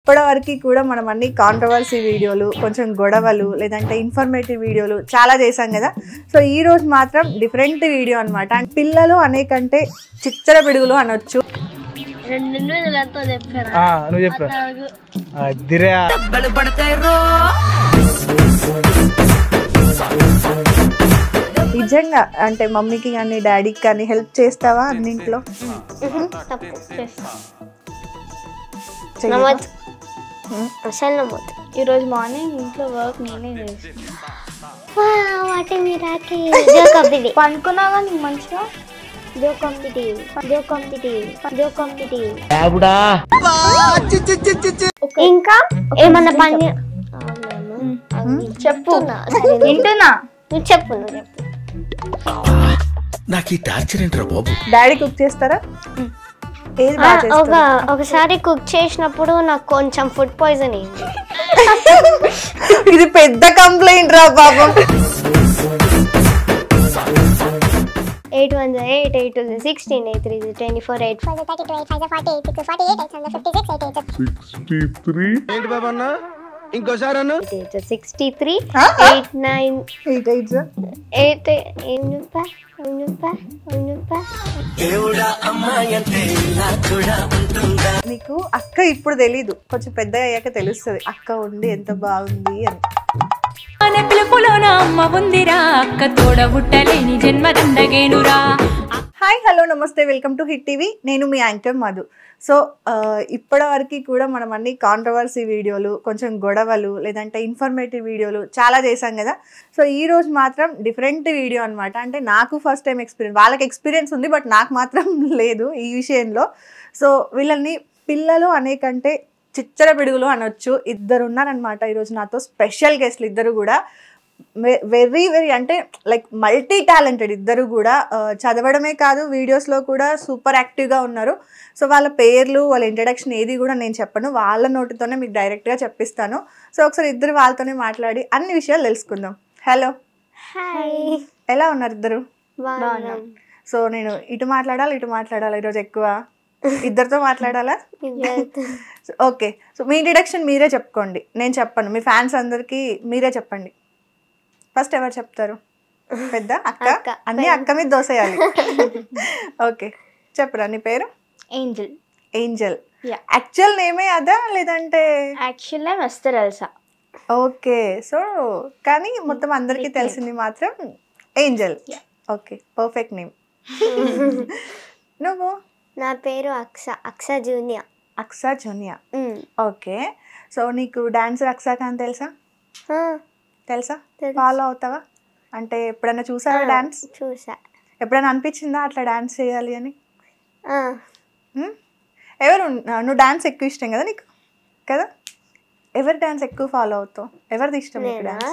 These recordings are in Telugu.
ఇప్పటివరకు కూడా మనం అన్ని కాంట్రవర్సీ వీడియోలు, కొంచెం గొడవలు, లేదంటే ఇన్ఫర్మేటివ్ వీడియోలు చాలా చేసాం కదా. సో ఈ రోజు మాత్రం డిఫరెంట్ వీడియో అనమాట. అండ్ పిల్లలు అనేకంటే చిచ్చర పిడుగులు అనొచ్చు. నిజంగా అంటే మమ్మీకి కానీ డాడీకి కానీ హెల్ప్ చేస్తావా అన్నింట్లో? ఈరోజు మార్నింగ్ ఇంట్లో వర్క్ నేనే చేసాను. పనుకున్నావా నీకు మంచిగా? ఇంకా ఏమన్నా పని చెప్పు, వింటున్నా. నువ్వు చెప్పు. నాకు ఈ టార్చర్ ఏంట్రా బాబు? డాడీ కుక్ చేస్తారా? ఏది బాగా చేస్తారు? ఒకసారి కుక్ చేసినప్పుడు నాకు కొంచెం ఫుడ్ పాయిజన్ అయింది. ఇది పెద్ద కంప్లైంట్ రా పాపం. 8 1 8 8 2 16 8 3 24 8 5 32 8 5 48 6 48 8 56 63 ఏంటి బాబా అన్న? ఇంకోసారి అన్న 63 8 9 8 నీకు అక్క ఇప్పుడు తెలీదు, కొంచెం పెద్ద అయ్యాక తెలుస్తుంది అక్క ఉండి ఎంత బాగుంది అని. హాయ్ హలో నమస్తే, వెల్కమ్ టు హిట్ టీవీ. నేను మీ యాంకర్ మధు. సో ఇప్పటివరకు కూడా మనం అన్ని కాంట్రవర్సీ వీడియోలు, కొంచెం గొడవలు, లేదంటే ఇన్ఫర్మేటివ్ వీడియోలు చాలా చేసాం కదా. సో ఈ రోజు మాత్రం డిఫరెంట్ వీడియో అనమాట. అంటే నాకు ఫస్ట్ టైం ఎక్స్పీరియన్స్, వాళ్ళకి ఎక్స్పీరియన్స్ ఉంది బట్ నాకు మాత్రం లేదు ఈ విషయంలో. సో వీళ్ళని పిల్లలు అనేకంటే చిచ్చర పిడుగులు అనొచ్చు. ఇద్దరు ఉన్నారనమాట ఈరోజు నాతో, స్పెషల్ గెస్ట్లు ఇద్దరు కూడా. వెరీ అంటే లైక్ మల్టీ టాలెంటెడ్ ఇద్దరు కూడా. చదవడమే కాదు, వీడియోస్లో కూడా సూపర్ యాక్టివ్గా ఉన్నారు. సో వాళ్ళ పేర్లు, వాళ్ళ ఇంట్రడక్షన్ ఏది కూడా నేను చెప్పను, వాళ్ళ నోటితోనే మీకు డైరెక్ట్గా చెప్పిస్తాను. సో ఒకసారి ఇద్దరు వాళ్ళతోనే మాట్లాడి అన్ని విషయాలు తెలుసుకుందాం. హలో, హాయ్, ఎలా ఉన్నారు ఇద్దరు? బాగున్నాం. సో నేను ఇటు మాట్లాడాలి ఈరోజు ఎక్కువ, ఇద్దరితో మాట్లాడాలా? ఓకే, సో మీ ఇంట్రడక్షన్ మీరే చెప్పుకోండి, నేను చెప్పను. మీ ఫ్యాన్స్ అందరికీ మీరే చెప్పండి. ఫస్ట్ ఎవరు చెప్తారు? పెద్ద అక్క? అన్ని అక్క మీద దోసేయాలి. ఓకే, చెప్పరా నీ పేరు? ఏంజల్. ఏంజల్ యాక్చువల్ నేమే అదా లేదంటే? Actual name Esther Elsa. Okay, so కానీ మొత్తం అందరికీ తెలిసింది మాత్రం ఏంజల్. Okay, perfect name. నువ్వు? నా పేరు Aksa junior. Aksa junior. Okay, so నీకు డాన్సర్ అక్సా ఖాన్ తెలుసా? ఫాలో అవుతావా? అంటే ఎప్పుడైనా చూసావా డాన్స్? చూసా. ఎప్పుడైనా అనిపించిందా అట్లా డాన్స్ చేయాలి అని? ఎవరు? నువ్వు డాన్స్ ఎక్కువ ఇష్టం కదా నీకు, కదా? ఎవరి డాన్స్ ఎక్కువ ఫాలో అవుతావు? ఎవరిది ఇష్టం నీకు డాన్స్?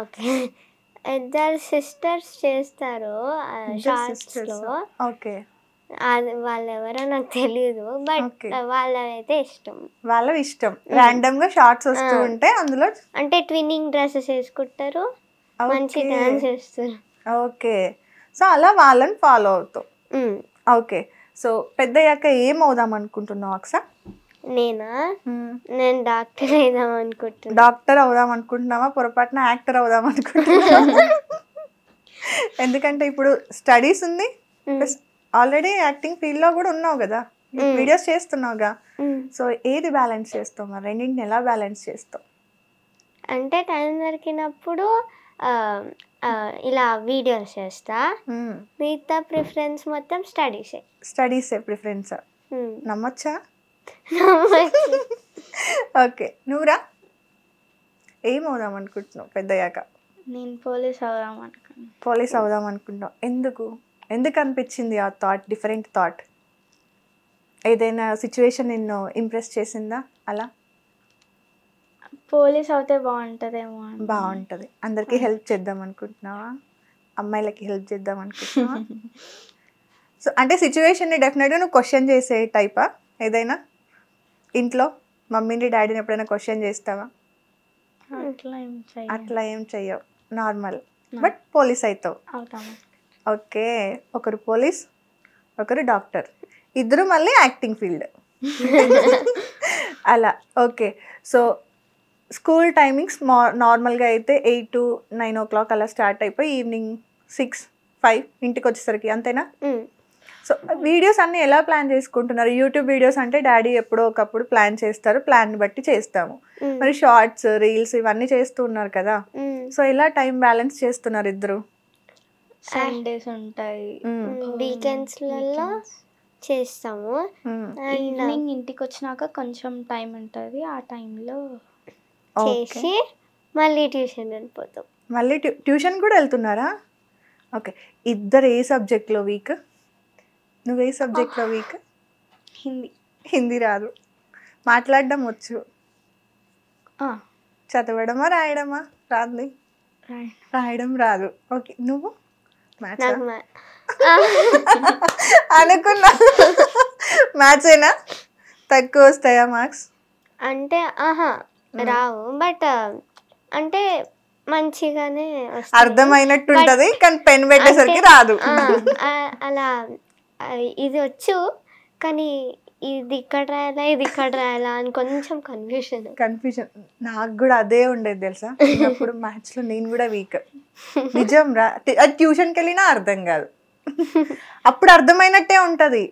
ఓకే, ఇద్దరు సిస్టర్స్ చేస్తారు షార్ట్స్లో. ఓకే, అది వాళ్ళెవరో నాకు తెలియదు, బట్ వాళ్ళైతే ఇష్టం. వాళ్ళవి ఇష్టం. ర్యాండమ్ గా షార్ట్స్ వస్తూ ఉంటే అందులో అంటే ట్విన్నింగ్ డ్రెస్సెస్ వేసుకుంటారు, మంచి డాన్స్ చేస్తారు. ఓకే, సో అలా వాళ్ళని ఫాలో అవుతావు. ఓకే, సో పెద్దయ్యాక ఏం అవుదాం అనుకుంటున్నావు అక్సా? నేను డాక్టర్ అవుదాం అనుకుంటున్నా. డాక్టర్ అవుదాం అనుకుంటున్నావా? పొరపాటున యాక్టర్ అవుదాం అనుకుంటున్నావా? ఎందుకంటే ఇప్పుడు స్టడీస్ ఉంది, ఆల్రెడీ యాక్టింగ్ ఫీల్డ్ లో కూడా ఉన్నావు కదా, వీడియోస్ చేస్తున్నావుగా. సో ఏది బ్యాలెన్స్ చేస్తావు మరి? రెండింటిని ఎలా బ్యాలెన్స్ చేస్తావు? అంటే టైం దొరికినప్పుడు ఇలా వీడియోస్ చేస్తా, మిగతా ప్రిఫరెన్స్ మొత్తం స్టడీసే ప్రిఫరెన్స్. నమ్మొచ్చా? ఓకే, నువ్వురా? ఏం అవుదాం అనుకుంటున్నావు పెద్దయ్యాక? నేను పోలీస్ అవుదాం అనుకుంటున్నావు. ఎందుకు అనిపించింది ఆ థాట్, డిఫరెంట్ థాట్? ఏదైనా సిచ్యువేషన్ నిన్ను ఇంప్రెస్ చేసిందా అలా? పోలీస్ అవుతే బాగుంటుందేమో. బాగుంటుంది. అందరికీ హెల్ప్ చేద్దాం అనుకుంటున్నావా? అమ్మాయిలకి హెల్ప్ చేద్దాం అనుకుంటున్నావా? సో అంటే సిచ్యువేషన్ని డెఫినెట్గా నువ్వు క్వశ్చన్ చేసే టైపా? ఏదైనా ఇంట్లో మమ్మీని డాడీని ఎప్పుడైనా క్వశ్చన్ చేస్తావా? అట్లా ఏం చెయ్యవు, నార్మల్. బట్ పోలీస్ అవుతావు. ఓకే, ఒకరు పోలీస్, ఒకరు డాక్టర్, ఇద్దరు మళ్ళీ యాక్టింగ్ ఫీల్డ్. అలా ఓకే. సో స్కూల్ టైమింగ్స్ నార్మల్గా అయితే 8 to 9 o'clock అలా స్టార్ట్ అయిపోయి ఈవినింగ్ 6-5 ఇంటికి వచ్చేసరికి అంతేనా? సో వీడియోస్ అన్నీ ఎలా ప్లాన్ చేసుకుంటున్నారు? యూట్యూబ్ వీడియోస్ అంటే డాడీ ఎప్పుడో ఒకప్పుడు ప్లాన్ చేస్తారు, ప్లాన్ బట్టి చేస్తాము. మరి షార్ట్స్, రీల్స్ ఇవన్నీ చేస్తూ ఉన్నారు కదా, సో ఎలా టైం బ్యాలెన్స్ చేస్తున్నారు ఇద్దరు? సండేస్ ఉంటాయి, వీకెండ్స్లలో చేస్తాము. ఈవినింగ్ ఇంటికి వచ్చినాక కొంచెం టైం ఉంటుంది, ఆ టైంలో చేసి మళ్ళీ ట్యూషన్ వెళ్ళిపోతాం. మళ్ళీ ట్యూషన్ కూడా వెళ్తున్నారా? ఓకే. ఇద్దరు ఏ సబ్జెక్ట్లో వీక్? నువ్వే సబ్జెక్ట్లో వీక్? హిందీ. హిందీ రాదు, మాట్లాడడం వచ్చు, చదవడమా రాయడమా? రాదు, రాయడం రాదు. ఓకే. నువ్వు? అనుకున్నా మ్యాథ్సేనా? తక్కువ వస్తాయా మార్క్స్? అంటే రావు, బట్ అంటే మంచిగానే అర్థమైనట్టు ఉంటది, కానీ పెన్ పెట్టేసరికి రాదు. అలా ఇది వచ్చు, కానీ ఇది ఇక్కడ రాయాలా ఇది ఇక్కడ రాయాలా అని కొంచెం కన్ఫ్యూజన్. నాకు కూడా అదే ఉండేది తెలుసా, చిన్నప్పుడు మ్యాథ్స్ లో నేను కూడా వీక్. నిజం రా, అది ట్యూషన్కి వెళ్ళినా అర్థం కాదు. అప్పుడు అర్థమైనట్టే ఉంటది,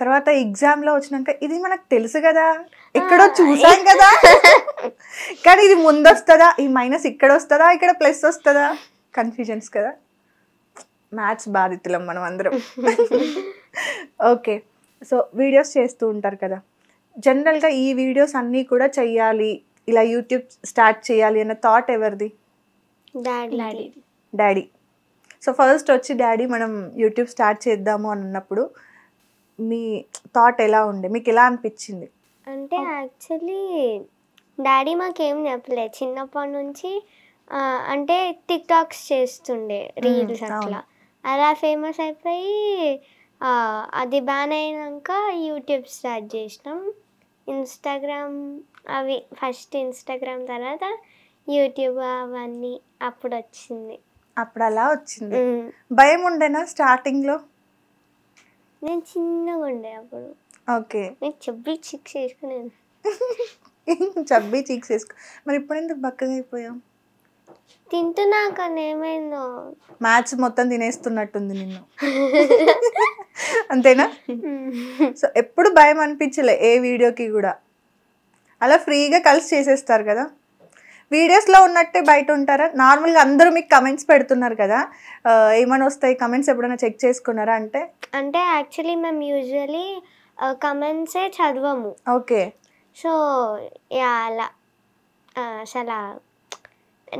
తర్వాత ఎగ్జామ్ లో వచ్చినాక ఇది మనకు తెలుసు కదా, ఎక్కడో చూసాం కదా, కానీ ఇది ముందు వస్తుందా, ఈ మైనస్ ఇక్కడ వస్తుందా, ఇక్కడ ప్లస్ వస్తుందా, కన్ఫ్యూజన్స్ కదా. మ్యాథ్స్ బాధితులం మనం అందరం. ఓకే. సో వీడియోస్ చేస్తూ ఉంటారు కదా, జనరల్గా ఈ వీడియోస్ అన్నీ కూడా చెయ్యాలి, ఇలా యూట్యూబ్ స్టార్ట్ చేయాలి అన్న థాట్ ఎవరిది? డాడీ. సో ఫస్ట్ వచ్చి డాడీ మనం యూట్యూబ్ స్టార్ట్ చేద్దాము అని అన్నప్పుడు మీ థాట్ ఎలా ఉండే, మీకు ఎలా అనిపించింది? అంటే యాక్చువల్లీ డాడీ మాకేం చెప్పలేదు చిన్నప్పటి నుంచి. అంటే టిక్ టాక్స్ చేస్తుండే, రీల్స్ అలా ఫేమస్ అయిపోయి అది బ్యాన్ అయినాక యూట్యూబ్ స్టార్ట్ చేసినాం. ఇన్స్టాగ్రామ్ అవి ఫస్ట్, ఇన్స్టాగ్రామ్ తర్వాత యూట్యూబ్ అవన్నీ అప్పుడు వచ్చింది. అప్పుడు అలా వచ్చింది. భయం ఉండేనా స్టార్టింగ్లో? నేను చిన్నగా ఉండే అప్పుడు. ఓకే. నేను చబ్బీ చిక్స్ వేసుకున్నాను. చబ్బీ చిక్స్ వేసుకో. మరి ఇప్పుడు ఎందుకు బక్కగా అయిపోయాం? తింటున్నాక ఏమైందో, మ్యాథ్స్ మొత్తం తినేస్తున్నట్టుంది నిన్ను. అంతేనా? సో ఎప్పుడు భయం అనిపించలే ఏ వీడియోకి కూడా? అలా ఫ్రీగా కలిసి చేసేస్తారు కదా. వీడియోస్లో ఉన్నట్టే బయట ఉంటారా? నార్మల్గా అందరూ మీకు కమెంట్స్ పెడుతున్నారు కదా, ఏమైనా వస్తాయి కమెంట్స్, ఎప్పుడైనా చెక్ చేసుకున్నారా? అంటే యాక్చువల్లీ మేము యూజువలీ కమెంట్సే చదవము. ఓకే. సో అలా అసలు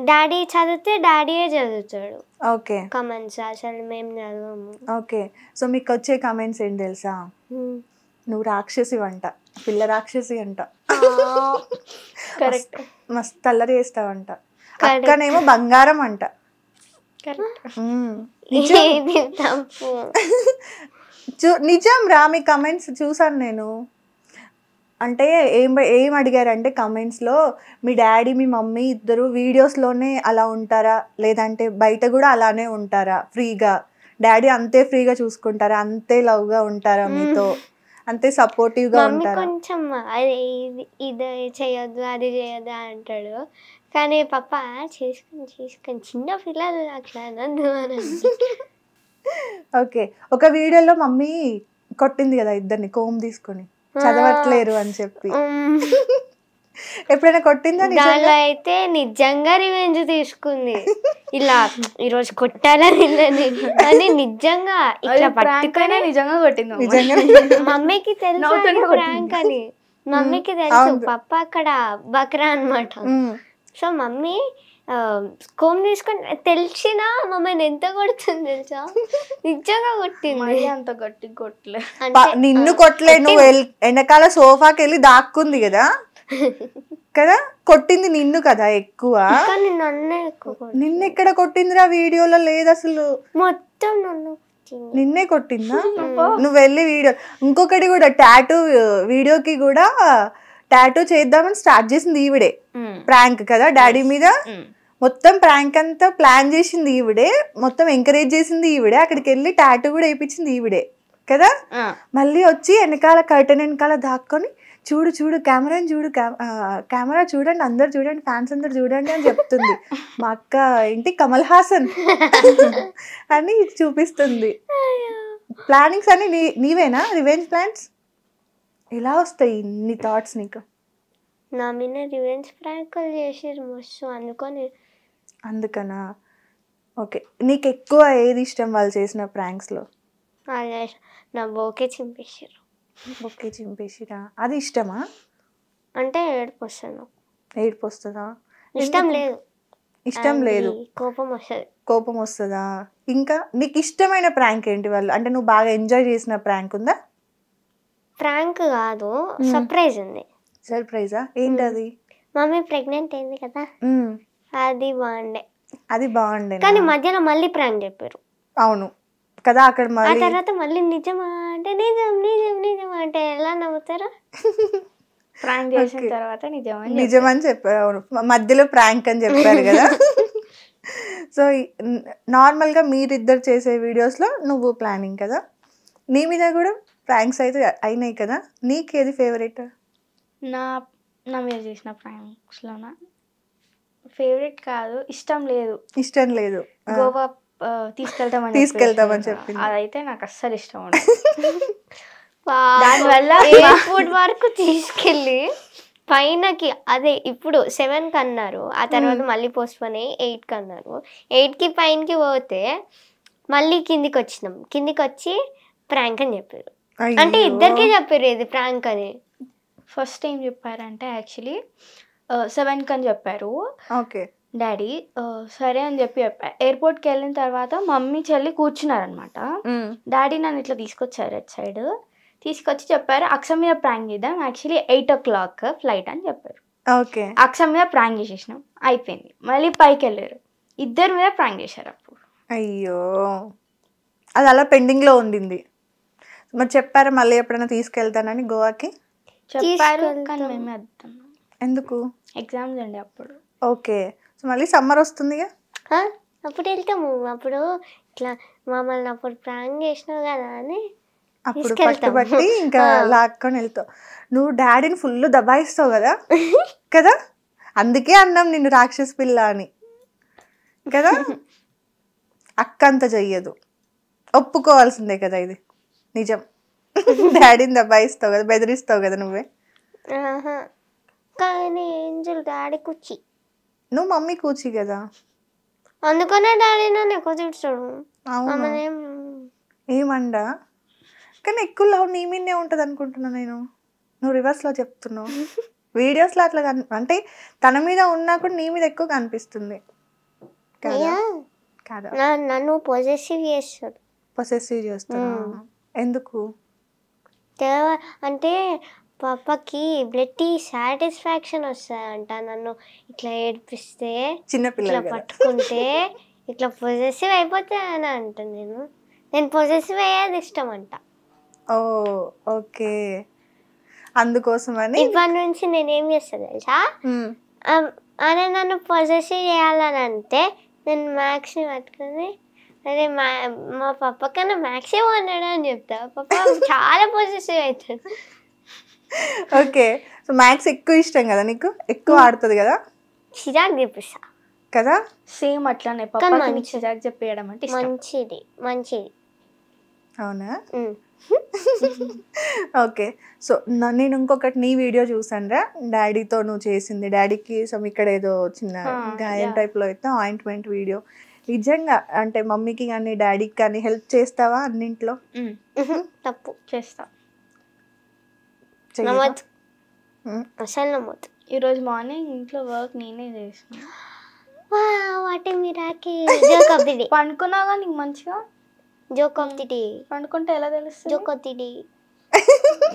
డాడీ చదివితే డాడీయే చదువుతాడు. ఓకే. కమెంట్స్ అసలు మేము చదవము. ఓకే. సో మీకు వచ్చే కమెంట్స్ ఏంటి తెలుసా? నువ్వు రాక్షసి అంట, పిల్ల రాక్షసి అంట, కరెక్ట్, మస్తు అల్లరి చేస్తావంట, అక్కనేమో బంగారం అంట. నిజం రా, మీ కమెంట్స్ చూసాను నేను. అంటే ఏం అడిగారంటే కమెంట్స్లో, మీ డాడీ మీ మమ్మీ ఇద్దరు వీడియోస్లోనే అలా ఉంటారా, లేదంటే బయట కూడా అలానే ఉంటారా ఫ్రీగా? డాడీ అంతే ఫ్రీగా చూసుకుంటారా, అంతే లవ్గా ఉంటారా మీతో, అంతే సపోర్టివ్గా ఉంటారా? కొంచెం ఇది చేయొద్దు అది చేయొద్దు అంటాడు, కానీ పాప చేసుకొని చిన్న పిల్లలు అట్లా అనద్దు అని. ఓకే. ఒక వీడియోలో మమ్మీ కొట్టింది కదా ఇద్దరిని కోమ్ తీసుకొని, చదవట్లేరు అని చెప్పి. ఎప్పుడైనా కొట్టిందా? దానిలో అయితే నిజంగా రివెంజ్ తీసుకుంది, ఇలా ఈరోజు కొట్టాలని అని నిజంగా ఇట్లా పట్టుకొని నిజంగా కొట్టింది. మమ్మీకి తెలుసు ప్రాంక్ అని, మమ్మీకి తెలుసు పప్ప అక్కడ బక్రా అన్నమాట. సో మమ్మీ కోమ్ తీసుకొని తెలిసినా మమ్మల్ని ఎంత కొడుతుంది తెలుసా, నిజంగా కొట్టింది. అంత గట్టి కొట్టలే, నిన్ను కొట్టలే, నువ్వు వెనకాల సోఫాకి వెళ్ళి దాక్కుంది కదా కదా, కొట్టింది నిన్ను కదా ఎక్కువ. నిన్ను ఎక్కడ కొట్టిందిరా? వీడియోలో లేదు అసలు, మొత్తం నన్ను నిన్నే కొట్టిందా? నువ్వు వెళ్ళి వీడియో, ఇంకొకటి కూడా టాటూ వీడియోకి కూడా టాటూ చేద్దామని స్టార్ట్ చేసింది ఈవిడే, ప్రాంక్ కదా డాడీ మీద. మొత్తం ప్రాంక్ అంతా ప్లాన్ చేసింది ఈవిడే, మొత్తం ఎంకరేజ్ చేసింది ఈవిడే, అక్కడికి వెళ్ళి టాటూ కూడా వేయించింది ఈవిడే కదా. మళ్ళీ వచ్చి వెనకాల కర్టెన్ వెనకాల దాక్కొని చూడు చూడు కెమెరాని చూడు, కెమెరా చూడండి, అందరు చూడండి, ఫ్యాన్స్ అందరు చూడండి అని చెప్తుంది. మా అక్క ఏంటి కమల్ హాసన్ అని చూపిస్తుంది. ప్లానింగ్స్ అన్ని నీవేనా? రివెంజ్ ప్లాన్స్ ఎలా వస్తాయి ఇన్ని థాట్స్ నీకు? నా మీద రివెంజ్ ప్రాంకులు చేసారు మస్తు అందుకనా? ఓకే, నీకు ఎక్కువ ఏది ఇష్టం వాళ్ళు చేసిన ప్రాంక్స్లో? నా బోకే చింపేసారు. ఓకే, చింపేసిరా, అది ఇష్టమా? అంటే ఏడుపు వస్తుంది. ఏడుపు వస్తుందా? ఇష్టం లేదు. ఇష్టం లేదు, కోపం వస్తుందా? ఇంకా నీకు ఇష్టమైన ప్రాంక్ ఏంటి వాళ్ళు అంటే నువ్వు బాగా ఎంజాయ్ చేసిన ప్రాంక్ ఉందా? ప్రాంక్ కాదు, సర్ప్రైజ్ ఉంది. సర్ప్రైజా? ఏంటది? మమ్మీ ప్రెగ్నెంట్ అయింది కదా, అది బాగుండే. అది బాగుండే కానీ మధ్యలో మళ్ళీ ప్రాంక్ చెప్పారు. అవును కదా, అక్కడ ఆ తర్వాత మళ్ళీ నిజమా అంటే నిజం నిజం నిజం అంటే ఎలా నవ్వుతారా? ప్రాంక్ చేసిన తర్వాత నిజమని చెప్పారు. అవును, మధ్యలో ప్రాంక్ అని చెప్పారు కదా. సో నార్మల్గా మీరిద్దరు చేసే వీడియోస్లో నువ్వు ప్లానింగ్ కదా, నీ మీద కూడా ప్రాంక్స్ అయితే అయినాయి కదా. నీకేది ఫేవరెట్? నా మీద చేసిన ప్రాంక్స్లోనా ఫేవరెట్ కాదు, ఇష్టం లేదు. ఇష్టం లేదు. గోవా తీసుకెళ్తామని చెప్పింది. అదైతే నాకు అస్సలు ఇష్టం ఉండదు. దానివల్ల ఎయిర్పోర్ట్ వరకు తీసుకెళ్ళి పైనకి అదే ఇప్పుడు 7కి అన్నారు, ఆ తర్వాత మళ్ళీ పోస్ట్పోన్ అయ్యి 8కి అన్నారు. 8కి పైనకి పోతే మళ్ళీ కిందికి వచ్చినాం. కిందికి వచ్చి ప్రాంక్ అని చెప్పారు. అంటే ఇద్దరికి చెప్పారు ఇది ప్రాంక్ అని. ఫస్ట్ ఏం చెప్పారంటే యాక్చువల్లీ 7కి అని చెప్పారు. ఓకే, డాడీ సరే అని చెప్పి చెప్పారు. ఎయిర్పోర్ట్కి వెళ్ళిన తర్వాత మమ్మీ చెల్లి కూర్చున్నారనమాట. డాడీ నన్ను ఇట్లా తీసుకొచ్చారు అటు సైడ్, తీసుకొచ్చి చెప్పారు అక్షం మీద ప్రాంక్ చేద్దాం, యాక్చువల్లీ 8 o'clock ఫ్లైట్ అని చెప్పారు. ఓకే, అక్షం మీద ప్రాంక్ చేసేసినాం, అయిపోయింది. మళ్ళీ పైకి వెళ్ళారు, ఇద్దరు మీద ప్రాంక్ చేశారు. అప్పుడు అయ్యో, అది అలా పెండింగ్లో ఉండింది. మరి చెప్పారా మళ్ళీ ఎప్పుడైనా తీసుకెళ్తానని గోవాకి? చెప్పారు కానీ మేమే వద్దాం. ఎందుకు? ఎగ్జామ్స్ అండి అప్పుడు. ఓకే, సో మళ్ళీ సమ్మర్ వస్తుందిగా, అప్పుడు వెళ్తాము. అప్పుడు ఇట్లా మమ్మల్ని అప్పుడు ప్రాంక్ చేసినావు కదా అని అప్పుడు పట్టుబట్టి ఇంకా లాక్కొని వెళ్తావు. నువ్వు డాడీని ఫుల్ దబాయిస్తావు కదా కదా, అందుకే అన్నాం నిన్ను రాక్షసి పిల్ల అని కదా. అక్క అంత చెయ్యదు, ఒప్పుకోవాల్సిందే కదా, ఇది నిజం. డాడీని దబాయిస్తావు కదా, బెదిరిస్తావు కదా నువ్వే. కానీ ఏంజల్ డాడీ కూర్చి, నువ్వు మమ్మీ కూర్చి కదా, అందుకనే డాడీ నన్ను ఎక్కువ తిడతాడు. ఏమండా? కానీ ఎక్కువ లవ్ నీ మీదే ఉంటుంది అనుకుంటున్నా నేను. నువ్వు రివర్స్లో చెప్తున్నావు. వీడియోస్లో అట్లా అంటే తన మీద ఉన్నా కూడా నీ మీద ఎక్కువ కనిపిస్తుంది కదా. నన్ను పొజెసివ్ చేస్తాడు. పొసెసివ్ చేస్తాడు. ఎందుకు అంటే పాపకి బ్లడ్ సాటిస్ఫాక్షన్ వస్తుందంట నన్ను ఇట్లా ఏడిపిస్తే, ఇట్లా పట్టుకుంటే ఇట్లా పొజెసివ్ అయిపోతే అని అంట. నేను పొజెసివ్ అయ్యేది ఇష్టం అంట. ఓ ఓకే, అందుకోసమని ఇప్పటి నుంచి నేనేం చేస్తాను తెలుసా, అదే నన్ను పొజెసివ్ చేయాలని అంటే నేను మ్యాథ్స్ని పట్టుకుని అదే మా పప్ప కన్నా మ్యాథ్సే ఉన్నాడు అని చెప్తా. పప్ప చాలా పొజెసివ్ అవుతాడు. ఓకే, సో మ్యాథ్స్ ఎక్కువ ఇష్టం కదా నీకు, ఎక్కువ ఆడుతుంది కదా, చిరాకు చెప్పిస్తా కదా. సేమ్ అట్లానే పప్పకి చిరాకు చెప్పేయడం అంటే మంచిది మంచిది. అవునా? ఓకే, సో నేను ఇంకొకటి నీ వీడియో చూసానురా, డాడీతో నువ్వు చేసింది. డాడీకి సో ఇక్కడ ఏదో చిన్న గాయం టైప్లో అయితే ఆయింట్మెంట్ వీడియో. నిజంగా అంటే మమ్మీకి కానీ డాడీకి కానీ హెల్ప్ చేస్తావా అన్నింట్లో? తప్పు చేస్తా, అసలు నమ్మొద్దు. ఈరోజు మార్నింగ్ ఇంట్లో వర్క్ నేనే చేసిన. వాటి మీరాకి జోక్ ఆఫ్ ది డే. పండుకున్నాగా నీకు మంచిగా జోక్ ఆఫ్ ది డే. పండుకుంటే ఎలా తెలుస్తుంది? Joke of the day.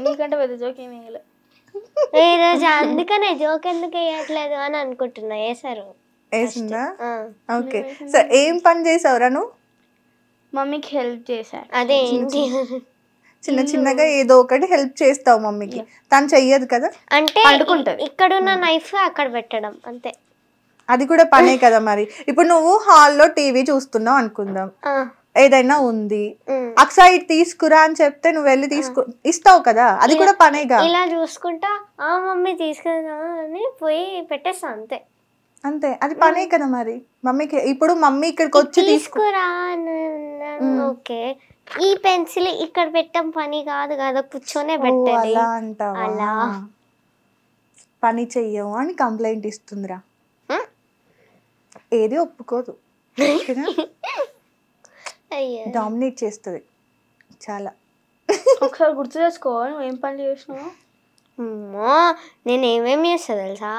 నీకంటే పెద్ద జోక్ ఏమి వేయలేదు ఈరోజు, అందుకనే జోక్ ఎందుకు వేయట్లేదు అని అనుకుంటున్నా. వేసారు, వేసిందా? ఓకే, సో ఏం పని చేసావురా నువ్వు? మమ్మీకి హెల్ప్ చేశారు. అదే చిన్న చిన్నగా ఏదో ఒకటి హెల్ప్ చేస్తావు మమ్మీకి, తను చెయ్యదు కదా. అంటే ఇక్కడున్న నైఫ్ అక్కడ పెట్టడం అంతే, అది కూడా పనే కదా. మరి ఇప్పుడు నువ్వు హాల్లో టీవీ చూస్తున్నావు అనుకుందాం, ఏదైనా ఉంది, అక్సా ఇది తీసుకురా అని చెప్తే నువ్వు వెళ్ళి ఇస్తావు కదా, అది కూడా పనేగా. ఇలా చూసుకుంటా మమ్మీ తీసుకురా అని పోయి పెట్టేస్తా అంతే. అంతే, అది పనే కదా మరి. మమ్మీకి ఇప్పుడు మమ్మీ ఇక్కడికి వచ్చి తీసుకురా ఓకే, ఈ పెన్సిల్ ఇక్కడ పెట్టడం పని కాదు కదా, కూర్చొనే పెట్టాలి అలా అంటావా? అలా పని చెయ్యవు అని కంప్లైంట్ ఇస్తుందిరా. ఏది ఒప్పుకోదు, డామినేట్ చేస్తుంది చాలా. ఒకసారి గుర్తు చేసుకో, నువ్వు ఏం పని చేసినావు? నేను ఏమేమి చేస్తా తెలుసా,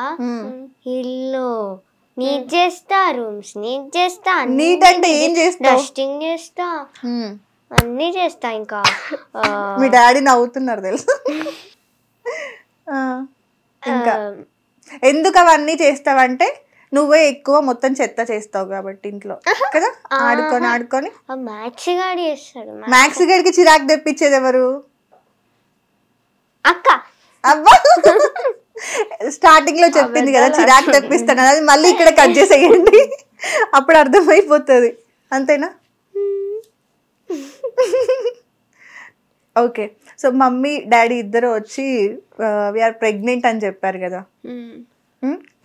ఇల్లు నీట్ చేస్తా, రూమ్స్ నీట్ చేస్తా, నీట్ అంటే ఏం చేస్తా, డస్టింగ్ చేస్తా, అన్ని చేస్తా. ఇంకా మీ డాడీ నవ్వుతున్నారు తెలుసు. ఇంకా ఎందుకు అవన్నీ చేస్తావంటే నువ్వే ఎక్కువ మొత్తం చెత్త చేస్తావు కాబట్టి ఇంట్లో కదా, ఆడుకొని ఆడుకొని. మ్యాక్స్ గాడి చేస్తాడు. మ్యాక్స్ గడికి చిరాకు తెప్పించేది ఎవరు? అక్క. అబ్బా, స్టార్టింగ్ లో చెప్పింది కదా చిరాకు తెప్పిస్తాను, అది మళ్ళీ ఇక్కడ కట్ చేసేయండి, అప్పుడు అర్థమైపోతుంది. అంతేనా? ఓకే, సో మమ్మీ డాడీ ఇద్దరు వచ్చి వీఆర్ ప్రెగ్నెంట్ అని చెప్పారు కదా,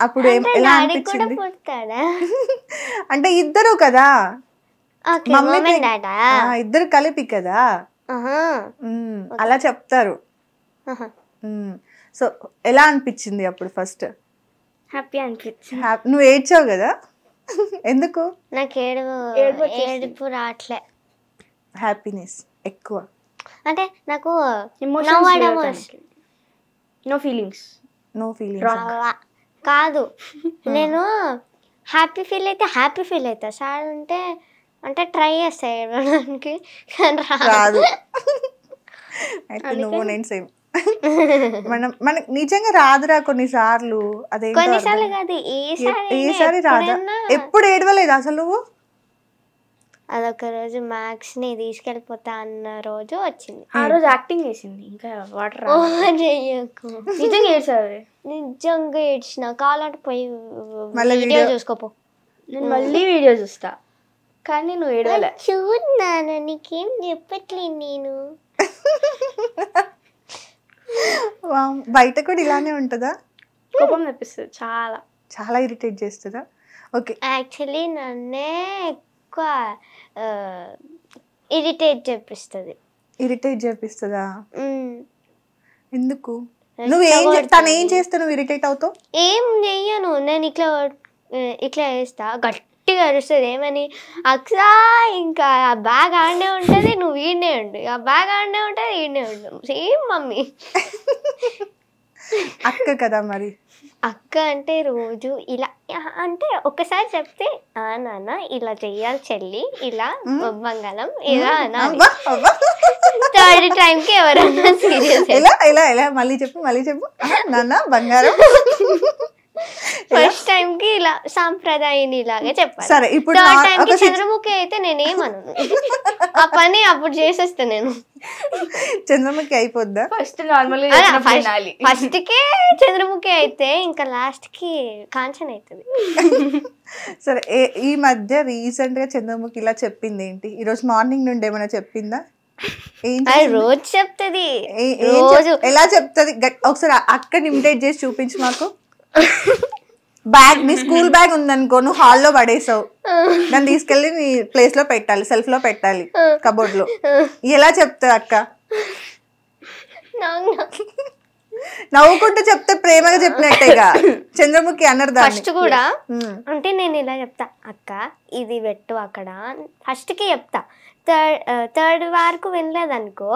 అప్పుడు ఎలా అనిపించింది? అంటే ఇద్దరు కదా, మమ్మీ ఇద్దరు కలిపి కదా, అలా చెప్తారు. సో ఎలా అనిపించింది అప్పుడు? ఫస్ట్ హ్యాపీ అనిపించింది. నువ్వు ఏడ్చావు కదా, ఎందుకు? నాకు ఏడుపు రావట్లే, హ్యాపీనెస్ ఎక్కువ. అంటే నాకు నో ఫీలింగ్స్ కాదు, నేను హ్యాపీ ఫీల్ అయితే హ్యాపీ ఫీల్ అవుతా, సాడ్ అంటే ట్రై చేస్తా ఏడవడానికి, రాదు. నువ్వు నేను సేమ్, మనకు నిజంగా రాదురా కొన్నిసార్లు. అదే కొన్నిసార్లు కాదు, ఏసారి రాదా? ఎప్పుడు ఏడవలేదు అసలు నువ్వు? అదొక రోజు మ్యాక్స్ ని తీసుకెళ్ళిపోతా అన్న రోజు వచ్చింది. ఆ రోజు యాక్టింగ్ చేసింది, ఇంకా వాటర్ చెయ్యకు. నిజంగా ఏడ్చావు? నిజంగా ఏడ్చిన, కావాలంటే పోయి వీడియో చూసుకోపో. నేను మళ్ళీ వీడియో చూస్తా, కానీ నువ్వు ఏడవలే. చూడన్నాను, నీకేం చెప్పట్లేదు నేను. బయట కూడా ఇలానే ఉంటుందా? కోపం తెప్పిస్తుంది, చాలా చాలా ఇరిటేట్ చేస్తుందా? ఓకే, యాక్చువల్లీ నన్నే ఎక్కువ ఇరిటేట్ చేపిస్తుంది. ఇరిటేట్ చేపిస్తుందా? ఎందుకు? తను ఏం చేస్తా నువ్వు ఇరిటేట్ అవుతావు? ఏం చెయ్యను, నేను ఇట్లా చేస్తా, గట్టిగా అరుస్తుంది. ఏమని, అక్సా ఇంకా ఆ బ్యాగ్ ఆడనే ఉంటుంది, నువ్వు ఈడనే ఉండు, ఆ బ్యాగ్ ఆడనే ఉంటుంది, ఈడనే ఉండు, సేమ్ మమ్మీ. అక్క కదా మరి. అక్క అంటే రోజు ఇలా అంటే ఒకసారి చెప్తే నాన్న ఇలా చెయ్యాలి చెల్లి, ఇలా మంగళం ఇలా అనాలి. థర్డ్ టైంకి ఎవరన్నా సీరియస్ ఇలా మళ్ళీ చెప్పు నాన్న బంగారం. ఫస్ట్ టైం కి ఇలా సాంప్రదాయం ఇలాగే చెప్పాలి. సరే, ఇప్పుడు థర్డ్ టైం కి చంద్రముఖి అయితే నేనేమను, ఆ పని అప్పుడు చేసేస్తా నేను. చంద్రముఖి అయిపోద్దా? ఫస్ట్ నార్మల్ ఫస్ట్ కి చంద్రముఖి అయితే ఇంకా లాస్ట్ కి కాంచన అవుతుంది. సరే, ఈ మధ్య రీసెంట్ గా చంద్రముఖి ఇలా చెప్పింది ఏంటి? ఈ రోజు మార్నింగ్ నుండి ఏమైనా చెప్పిందా? రోజు చెప్తుంది. ఎలా చెప్తుంది? ఒకసారి అక్కడ ఇమిటేట్ చేసి చూపించు మాకు. బ్యాగ్, నీ స్కూల్ బ్యాగ్ ఉందనుకో, నువ్వు హాల్లో పడేసావు, దాన్ని తీసుకెళ్ళి నీ ప్లేస్ లో పెట్టాలి, సెల్ఫ్ లో పెట్టాలి, కబోర్డ్ లో. ఎలా చెప్తా అక్క? నవ్వుకుంటూ చెప్తే ప్రేమగా చెప్పినట్టేగా. చంద్రముఖి అన్నారు దాన్ని. ఫస్ట్ కూడా అంటే నేను ఇలా చెప్తా, అక్క ఇది పెట్టు అక్కడ, ఫస్ట్ కి చెప్తా. థర్డ్ వరకు వినలేదనుకో,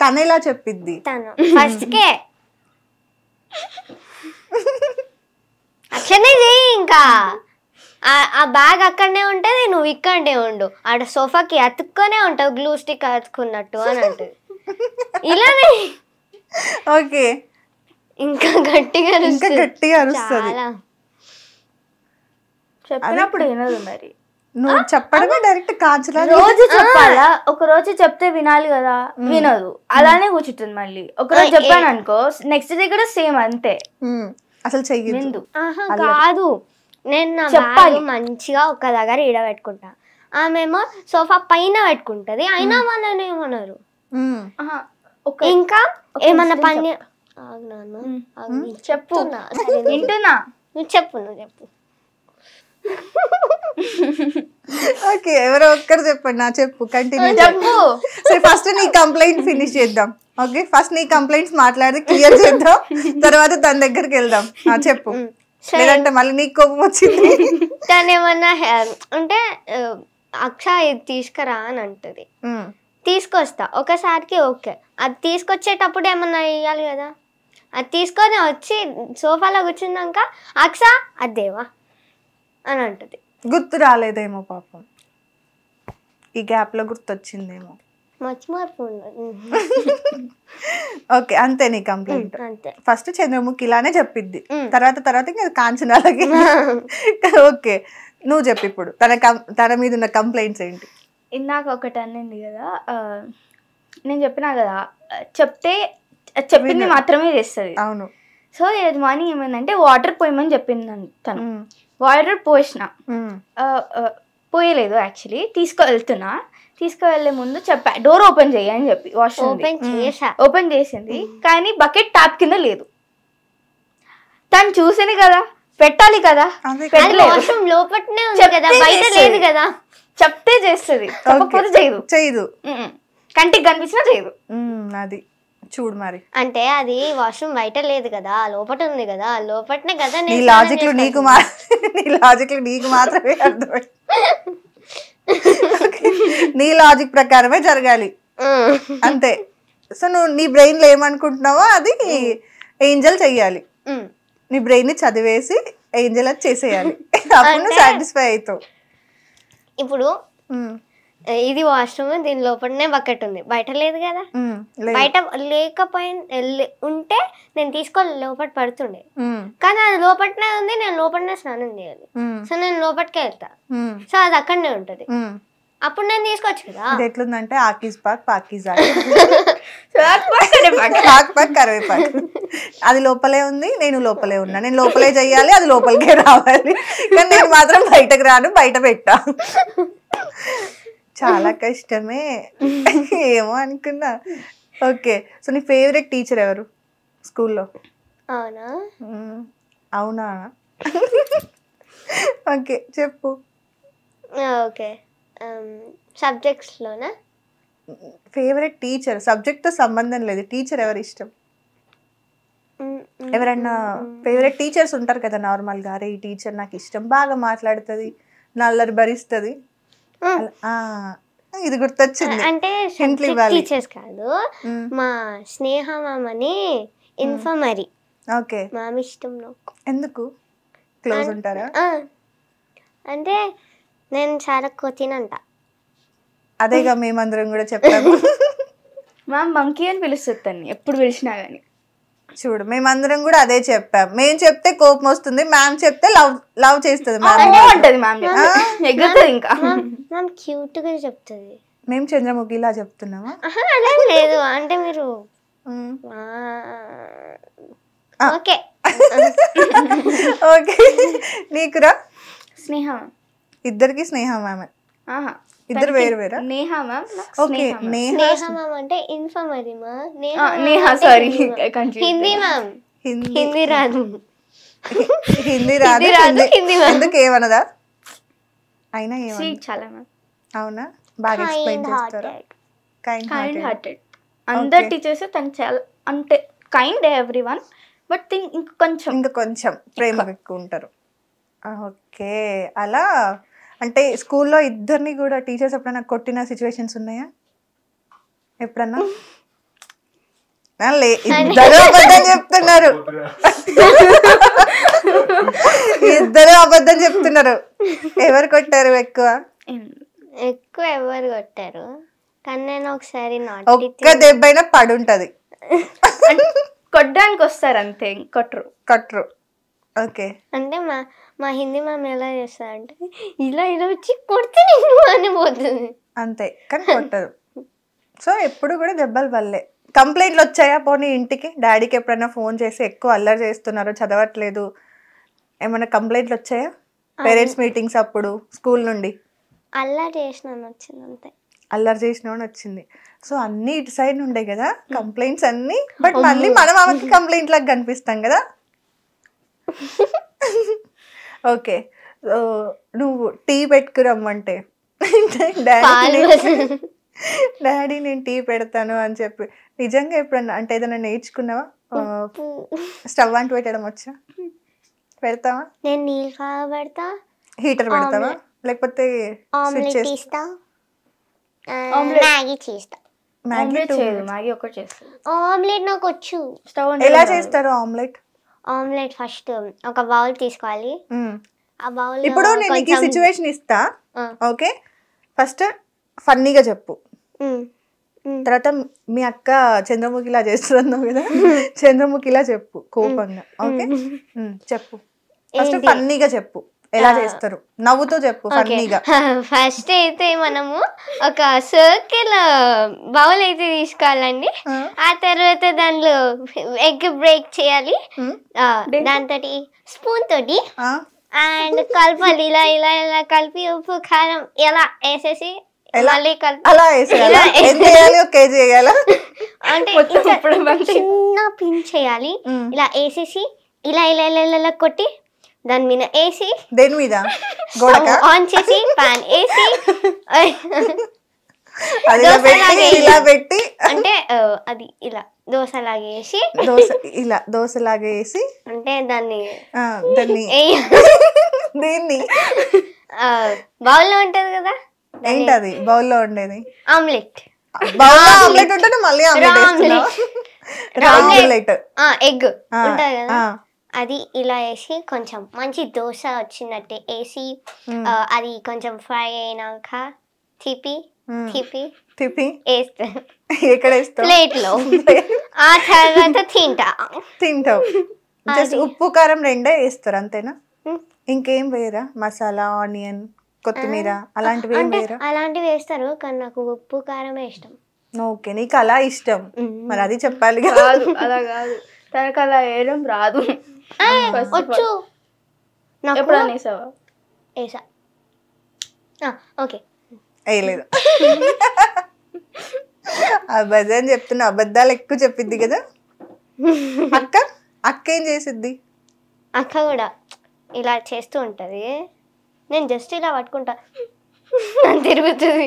తను ఎలా చెప్పిద్ది? తను ఫస్ట్ కే అట్లనే చెయ్యి. ఇంకా ఆ బ్యాగ్ అక్కడనే ఉంటది, నువ్వు ఇక్కడనే ఉండు, ఆడ సోఫాకి అతుక్కొనే ఉంటావు, గ్లూ స్టిక్ అతుక్కున్నట్టు అని అంటది. ఇలానే ఓకే, ఇంకా గట్టిగా అరుస్తుంది. చెప్పినప్పుడు వినదు మరి. నువ్వు చెప్పడమే డైరెక్ట్ కాల్చలా. రోజు చెప్పాలా? ఒక రోజు చెప్తే వినాలి కదా, వినదు, అలానే కూర్చుంటుంది. మళ్ళీ ఒక రోజు చెప్పాను అనుకో, నెక్స్ట్ డే కూడా సేమ్ అంతే, అసలు చెయ్యదు. కాదు, నేను నా బ్యాగ్ మంచిగా ఒక దగ్గర ఈడబెట్టుకుంటా, ఆమెమో సోఫా పైన పెట్టుకుంటది, అయినా వాళ్ళని ఏమన్నారు. ఆహా, ఇంకా ఏమన్నా పని చెప్పు, వింటున్నా. నువ్వు చెప్పు. ఓకే, ఎవరో ఒక్కరు చెప్పండి. నా చెప్పు, కంటిన్యూ చెప్పు. సరే, ఫస్ట్ నీ కంప్లైంట్ ఫినిష్ చేద్దాం. ఓకే, ఫస్ట్ నీ కంప్లైంట్స్ మాట్లాడి క్లియర్ చేద్దాం, తర్వాత తన దగ్గరికి వెళ్దాం. చెప్పు, లేదంటే మళ్ళీ నీకు కోపం వచ్చింది. తను ఏమన్నా అంటే అక్ష ఇది తీసుకురా అని అంటది, తీసుకొస్తా. ఒకసారికి ఓకే, అది తీసుకొచ్చేటప్పుడు ఏమన్నా ఇవ్వాలి కదా. అది తీసుకొని వచ్చి సోఫాలో కూర్చున్నాక అక్ష అదేవా అని అంటది. గుర్తు రాలేదేమో పాపం, ఈ గ్యాప్ లో గుర్తొచ్చిందేమో. మర్చిపోయి ఓకే, అంతే నీ కంప్లైంట్. అంతే. ఫస్ట్ చంద్రముఖి ఇలానే చెప్పిద్ది, తర్వాత ఇంకా కాంచనాలకి. ఓకే, నువ్వు చెప్పు ఇప్పుడు తన మీద ఉన్న కంప్లైంట్స్ ఏంటి. ఇందాక ఒకటి అనింది కదా, నేను చెప్పినా కదా, చెప్పింది మాత్రమే చేస్తుంది. అవును. సో మార్నింగ్ ఏమైందంటే వాటర్ పోయమని చెప్పింది తను. వాటర్ పోసిన, పోయలేదు యాక్చువల్లీ. తీసుకువెళ్ళే ముందు చెప్పా డోర్ ఓపెన్ చేయని చెప్పి. వాష్రూమ్ ఓపెన్ చేసింది, కానీ బకెట్ ట్యాప్ కింద లేదు. తను చూసింది కదా, పెట్టాలి కదా, చెప్తే చేస్తుంది, చెప్పకపోతే చేయదు. కంటికి కనిపించినా చేయదు. అది చూడు మరి, అంటే అది వాష్రూమ్ బయట లేదు కదా, లోపల ఉంది కదా, లోపలనే కదా. నీ లాజిక్ నీకు మాత్రమే అర్థమైంది. నీ లాజిక్ ప్రకారమే జరగాలి అంతే. సో నువ్వు నీ బ్రెయిన్ లో ఏమనుకుంటున్నావో అది ఏంజల్ చెయ్యాలి. నీ బ్రెయిన్ ని చదివేసి ఏంజల్ అది చేసేయాలి, అప్పుడు నువ్వు సాటిస్ఫై అవుతావు. ఇప్పుడు ఇది వాష్రూమ్, దీని లోపలనే బకెట్ ఉంది, బయట లేదు కదా. బయట లేకపోయినా ఉంటే నేను తీసుకొని లోపల పడుతుండే, కానీ అది లోపలనే ఉంది, నేను లోపలనే స్నానం చేయాలి. సో నేను లోపలికే వెళ్తా, సో అది అక్కడనే ఉంటది. అప్పుడు నేను తీసుకోవచ్చు కదా. ఇది ఎట్లుందంటే ఆకీస్ పాక్ పాకీస్ కరివేపాకు, అది లోపలే ఉంది, నేను లోపలే ఉన్నా. నేను లోపలే చెయ్యాలి, అది లోపలికే రావాలి, కానీ నేను మాత్రం బయటకు రాను, బయట పెట్టా. చాలా కష్టమే, ఏమో అనుకున్నా. ఓకే, సో నీ ఫేవరెట్ టీచర్ ఎవరు స్కూల్లో? అవునా? ఓకే, చెప్పు. ఓకే, సబ్జెక్ట్స్లోనా ఫేవరెట్ టీచర్? సబ్జెక్ట్తో సంబంధం లేదు, టీచర్ ఎవరు ఇష్టం? ఎవరన్నా ఫేవరెట్ టీచర్స్ ఉంటారు కదా నార్మల్గా, అరే ఈ టీచర్ నాకు ఇష్టం, బాగా మాట్లాడుతుంది, నల్లరి భరిస్తుంది. ఇది గుర్తొచ్చింది. అంటే టీచర్స్ కాదు, మా స్నేహ మ్యామ్ అని ఇన్ఫర్మరీ. ఓకే, మ్యామ్ ఇష్టం నాకు. ఎందుకు? క్లోజ్ ఉంటారా? అంటే నేను చాలా కోతినంట. అదేగా మేమందరం కూడా చెప్పాము. మ్యామ్ మంకీ అని పిలుస్తుంది ఎప్పుడు పిలిచినా కానీ. చూడు, మేమందరం కూడా అదే చెప్పాం. మేము చెప్తే కోపం వస్తుంది, మ్యామ్ చెప్తే లవ్ చేస్తుంది. మ్యామ్ క్యూట్ గా చెప్తుంది. మేము చంద్రముఖిలా చెప్తున్నామా? అలా లేదు, అంటే మీరు ఓకే. ఓకే, నీకురా? స్నేహ. ఇద్దరికి స్నేహ మ్యామ్. ఇద్దరు వేరు వేరా? Neha ma'am. Okay, Neha ma'am అంటే ఇన్ఫర్మరీ మా. Neha sorry, Hindi ma'am. హిందీ రాదు. ఎందుకు ఏమన్నదా? అయినా చాలా మ్యామ్. అవునా? బాగా ఎక్స్ప్లెయిన్ చేస్తారా? Kind hearted. అందరు టీచర్స్ తను చాలా, అంటే కైండ్ ఎవ్రీవన్, బట్ ఇంకా కొంచెం ప్రేమ ఎక్కువ ఉంటారు. ఓకే, అలా అంటే స్కూల్లో ఇద్దరిని కూడా టీచర్స్ ఎప్పుడైనా కొట్టిన సిచ్యువేషన్స్ ఉన్నాయా ఎప్పుడన్నా? ఇద్దరు అబద్ధం చెప్తున్నారు, ఇద్దరు అబద్ధం చెప్తున్నారు. ఎవరు కొట్టారు ఎక్కువ? ఎవరు కొట్టారు? కానీ నేను ఒకసారి ఒక్క దెబ్బైనా పడుంటది. కొట్టడానికి వస్తారు అంతే, కొట్టరు. ఓకే, అంటే మా హిందీ మ్యామ్ ఎలా చేస్తారంటే ఇలా వచ్చి కొడితే అని పోతుంది అంతే, కానీ కొట్టదు. సో ఎప్పుడు కూడా దెబ్బలు పడలే. కంప్లైంట్లు వచ్చాయా పోనీ ఇంటికి? డాడీకి ఎప్పుడైనా ఫోన్ చేసి ఎక్కువ అల్లరి చేస్తున్నారు, చదవట్లేదు, ఏమైనా కంప్లైంట్లు వచ్చాయా? పేరెంట్స్ మీటింగ్స్ అప్పుడు స్కూల్ నుండి? అల్లరి చేసినాను వచ్చింది అంతే. అల్లరి చేసిన వచ్చింది. సో అన్ని ఇటు సైడ్ ఉండే కదా కంప్లైంట్స్ అన్ని, బట్ మళ్ళీ మనం ఆమెకి కంప్లైంట్ లాగా కనిపిస్తాం కదా. ఓకే, నువ్వు టీ పెట్టుకురమ్మంటే డాడీ నేను టీ పెడతాను అని చెప్పి నిజంగా ఎప్పుడన్నా అంటే ఏదైనా నేర్చుకున్నావా? స్టవ్ అంటు పెట్టడం వచ్చా? పెడతావా? నేను నీళ్ళు కాగబెడతా, హీటర్ పెడతావా లేకపోతే ఆమ్లెట్ తీస్తా, మ్యాగీ చేస్తా. మ్యాగీ ఒకటి చేస్తా. ఆమ్లెట్ నాకు వచ్చు. ఎలా చేస్తారు ఆమ్లెట్? ఆమ్లెట్ ఫస్ట్ ఒక బౌల్ తీసుకోవాలి. ఆ బౌల్ ఇప్పుడు నేను ఈ సిచ్యువేషన్ ఇస్తా, ఓకే? ఫస్ట్ ఫన్నీగా చెప్పు, తర్వాత మీ అక్క చంద్రముఖిలా చేస్తున్నావు కదా, చంద్రముఖిలా చెప్పు కోపంగా, ఓకే? చెప్పు, ఫస్ట్ ఫన్నీగా చెప్పు, ఎలా చేస్తారు నవ్వుతో చెప్పు ఫన్నీగా. ఫస్ట్ అయితే మనము ఒక సర్కిల్ బౌల్ అయితే తీసుకోవాలండి. ఆ తర్వాత దానిలో ఎగ్ బ్రేక్ చేయాలి, దాంతో స్పూన్ తోటి అండ్ కలపాలి. ఇలా ఇలా ఇలా కలిపి ఉప్పు కారం ఎలా వేసేసి మళ్ళీ అలా వేసేయాలి. ఒక కేజీ వేయాలా అంటే చిన్న పిన్ చేయాలి. ఇలా వేసేసి ఇలా ఇలా ఇలా ఇలా కొట్టి దాని మీద వేసి, దేని మీద ఆన్ చేసి పాన్ వేసి ఇలా పెట్టి అంటే అది ఇలా దోశలాగా వేసి, ఇలా దోశలాగా వేసి అంటే దాన్ని దీన్ని బౌల్లో ఉంటది కదా, ఏంటది బౌల్లో ఉండేది? ఆమ్లెట్. ఆమ్లెట్ ఉంటే మళ్ళీ ఆమ్లెట్ ఎగ్ ఉంటది కదా, అది ఇలా వేసి కొంచెం మంచి దోశ వచ్చినట్టే వేసి అది కొంచెం ఫ్రై అయినాక తిప్పి వేస్తా. ఎక్కడ వేస్తావు? ప్లేట్ లో. ఆ తర్వాత తింటావు. జస్ట్ ఉప్పు కారం రెండే వేస్తారు అంతేనా? ఇంకేం వేయరా? మసాలా, ఆనియన్, కొత్తిమీర అలాంటివి ఏం వేయరా? అలాంటివి వేస్తారు కానీ నాకు ఉప్పు కారమే ఇష్టం. ఓకే, నీకు అలా ఇష్టం, మరి అది చెప్పాలి. అలా కాదు, తనకు అలా వేయడం రాదు. వచ్చు. వేసా. ఓకే, వేయలేదు. అబద్ధం చెప్తున్నా, అబద్ధాలు ఎక్కువ చెప్పిద్ది కదా. అక్క ఏం చేసిద్ది? అక్క కూడా ఇలా చేస్తూ ఉంటది. నేను జస్ట్ ఇలా పట్టుకుంటా, తిరుగుతుంది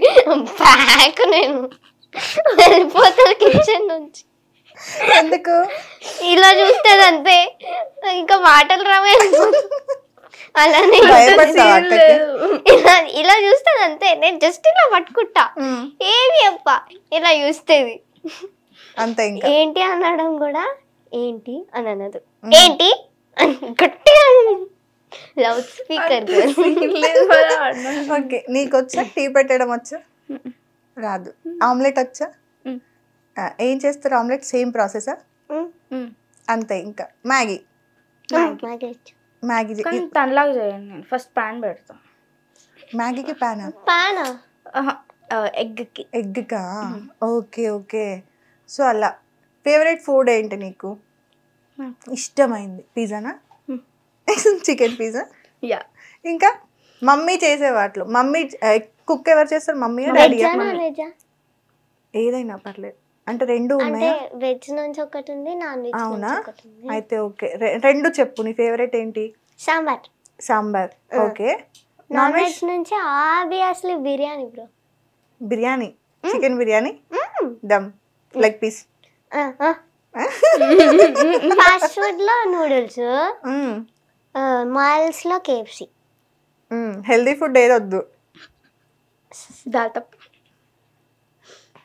బ్యాక్, నేను వెళ్ళిపోతాను కిచెన్ నుంచి. ఎందుకు? ఇలా చూస్తుంది అంతే, ఇంకా మాటలు రావే. అలానే ఇలా చూస్తుంది అంతే, నేను జస్ట్ ఇలా పట్టుకుంటా, ఏమి అప్ప ఇలా చూస్తుంది అంతే. ఇంకా ఏంటి అనడం కూడా ఏంటి అని అనదు, ఏంటి అని గట్టిగా లౌడ్ స్పీకర్. ఓకే, నీకు వచ్చా టీ పెట్టడం వచ్చా? రాదు. ఆమ్లెట్ వచ్చా? ఏం చేస్తారు ఆమ్లెట్? సేమ్ ప్రాసెసా? అంతే. ఇంకా మ్యాగీ తనలాగా చేయండి. నేను ఫస్ట్ ప్యాన్ పెడతా. మ్యాగీకి ప్యానా? ఎగ్కా? Okay okay. సో అలా ఫేవరెట్ ఫుడ్ ఏంటి నీకు? ఇష్టమైంది పిజ్జానా? Chicken pizza? ఇంకా మమ్మీ చేసే వాటిలో మమ్మీ కుక్ ఎవరు చేస్తారు? Mummy daddy? ఏదైనా పర్లేదు, అంటే రెండు ఉన్నాయా? వెజ్ నుంచి ఒకటి ఉంది, నాన్ వెజ్. అవునా? అయితే ఓకే, రెండు చెప్పు. నీ ఫేవరెట్ ఏంటి? సాంబార్. ఓకే. నాన్ వెజ్ నుంచి obviously biryani bro. Biryani, chicken biryani, dum, leg piece. Fast food లో నూడిల్స్, మాల్స్ లో KFC. హెల్దీ ఫుడ్ ఏదొద్దు.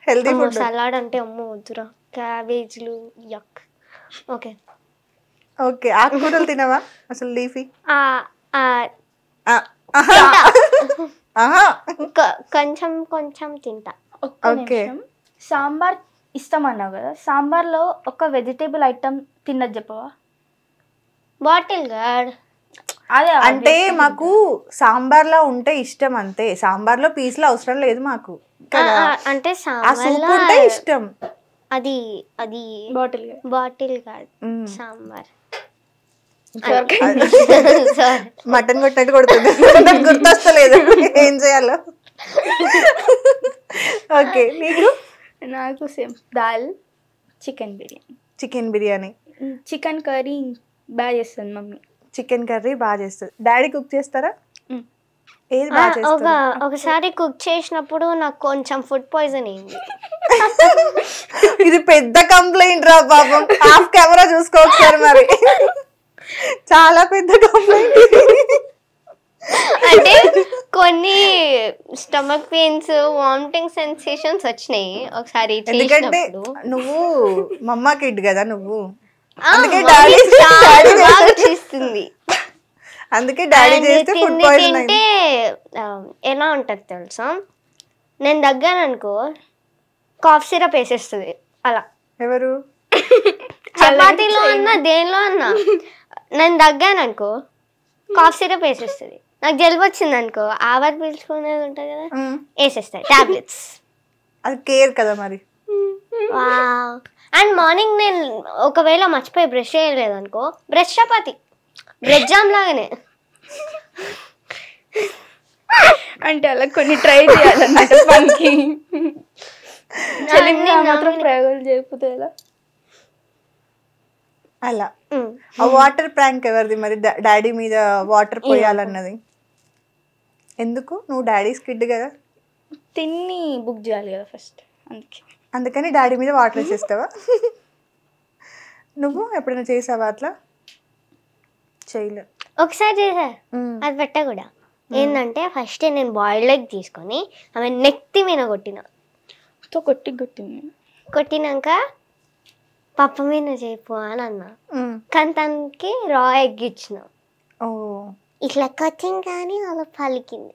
హెల్దీ ఫుడ్ సలాడ్ అంటే అమ్మో వద్దురా, క్యాబేజ్లు యక్. Okay okay. ఆకుకూరలు తినవా అసలు? లీఫీ కొంచెం కొంచెం తింటా. ఓకే. సాంబార్ ఇష్టం అన్నావు కదా, సాంబార్లో ఒక వెజిటేబుల్ ఐటమ్ తిన్నది చెప్పవా? Bottle gourd. అదే అంటే మాకు సాంబార్లో ఉంటే ఇష్టం అంతే, సాంబార్లో పీస్లు అవసరం లేదు మాకు. అంటే సూప్ ఉంటే ఇష్టం. అది బాటిల్ గార్డ్ సాంబార్. మటన్ కొట్టినట్టు కొడుతుంది, గుర్తొస్తలేదు ఏం చేయాలో. ఓకే, నీకు? నాకు same dal, chicken biryani. Chicken biryani. Chicken curry బాగా చేస్తుంది మమ్మీ. చికెన్ కర్రీ బాగా చేస్తుంది. డాడీ కుక్ చేస్తారా? ఏది బాగా చేస్తారు? ఒకసారి కుక్ చేసినప్పుడు నాకు కొంచెం ఫుడ్ పాయిజన్ అయింది. ఇది పెద్ద కంప్లైంట్ రా పాపం. హాఫ్ కెమెరా చూసుకోవచ్చు సార్. మరి చాలా పెద్ద కంప్లైంట్. అంటే కొన్ని స్టమక్ పెయిన్స్, వామిటింగ్ సెన్సేషన్స్ వచ్చినాయి ఒకసారి. ఎందుకంటే నువ్వు మమ్మా కిడ్ కదా నువ్వు, అందుకే చేస్తుంది. అందుకే డాడీ చేస్తే ఫుడ్ పాయిజన్ తింటే ఎలా ఉంటది తెలుసా, నేను దగ్గర అనుకో కాఫ్ సిరప్ వేసేస్తుంది అలా. ఎవరు? చపాతీలో అన్నా దేనిలో అన్నా నేను దగ్గాను అనుకో కాఫ్ సిరప్ వేసేస్తుంది. నాకు జలుబు వచ్చింది అనుకో ఆవాలు పీల్చుకునేది ఉంటుంది కదా, వేసేస్తాయి టాబ్లెట్స్. అది కేర్ కదా మరి. అండ్ మార్నింగ్ నేను ఒకవేళ మర్చిపోయి బ్రష్ చేయలేదు అనుకో, బ్రష్ చపాతి బ్రెడ్ జామ్ లాగానే. అంటే అలా కొన్ని ట్రై చేయాలన్నమాట పనికి. మాత్రం ప్రయోగాలు చేయకపోతే ఎలా? అలా ఆ వాటర్ ప్రాంక్ ఎవరిది మరి? డాడీ మీద వాటర్ పోయాలన్నది ఎందుకు? నువ్వు డాడీ స్కిడ్ కదా, తిన్ని బుక్ చేయాలి కదా ఫస్ట్, అందుకని డాడీ మీద వాటర్ వేసేస్తావా? నువ్వు ఎప్పుడైనా చేసావా అట్లా? చేయలే. ఒకసారి చేసా, అది పెట్ట కూడా. ఏంటంటే ఫస్ట్ నేను బాయిల్డ్ ఎగ్ తీసుకొని ఆమె నెత్తి మీద కొట్టినాక పప్పు మీద చేయిపో అని అన్నా. కానీ తనకి రా ఎగ్ ఇచ్చిన, ఇట్లా కొట్టింది కానీ అలా పలికింది.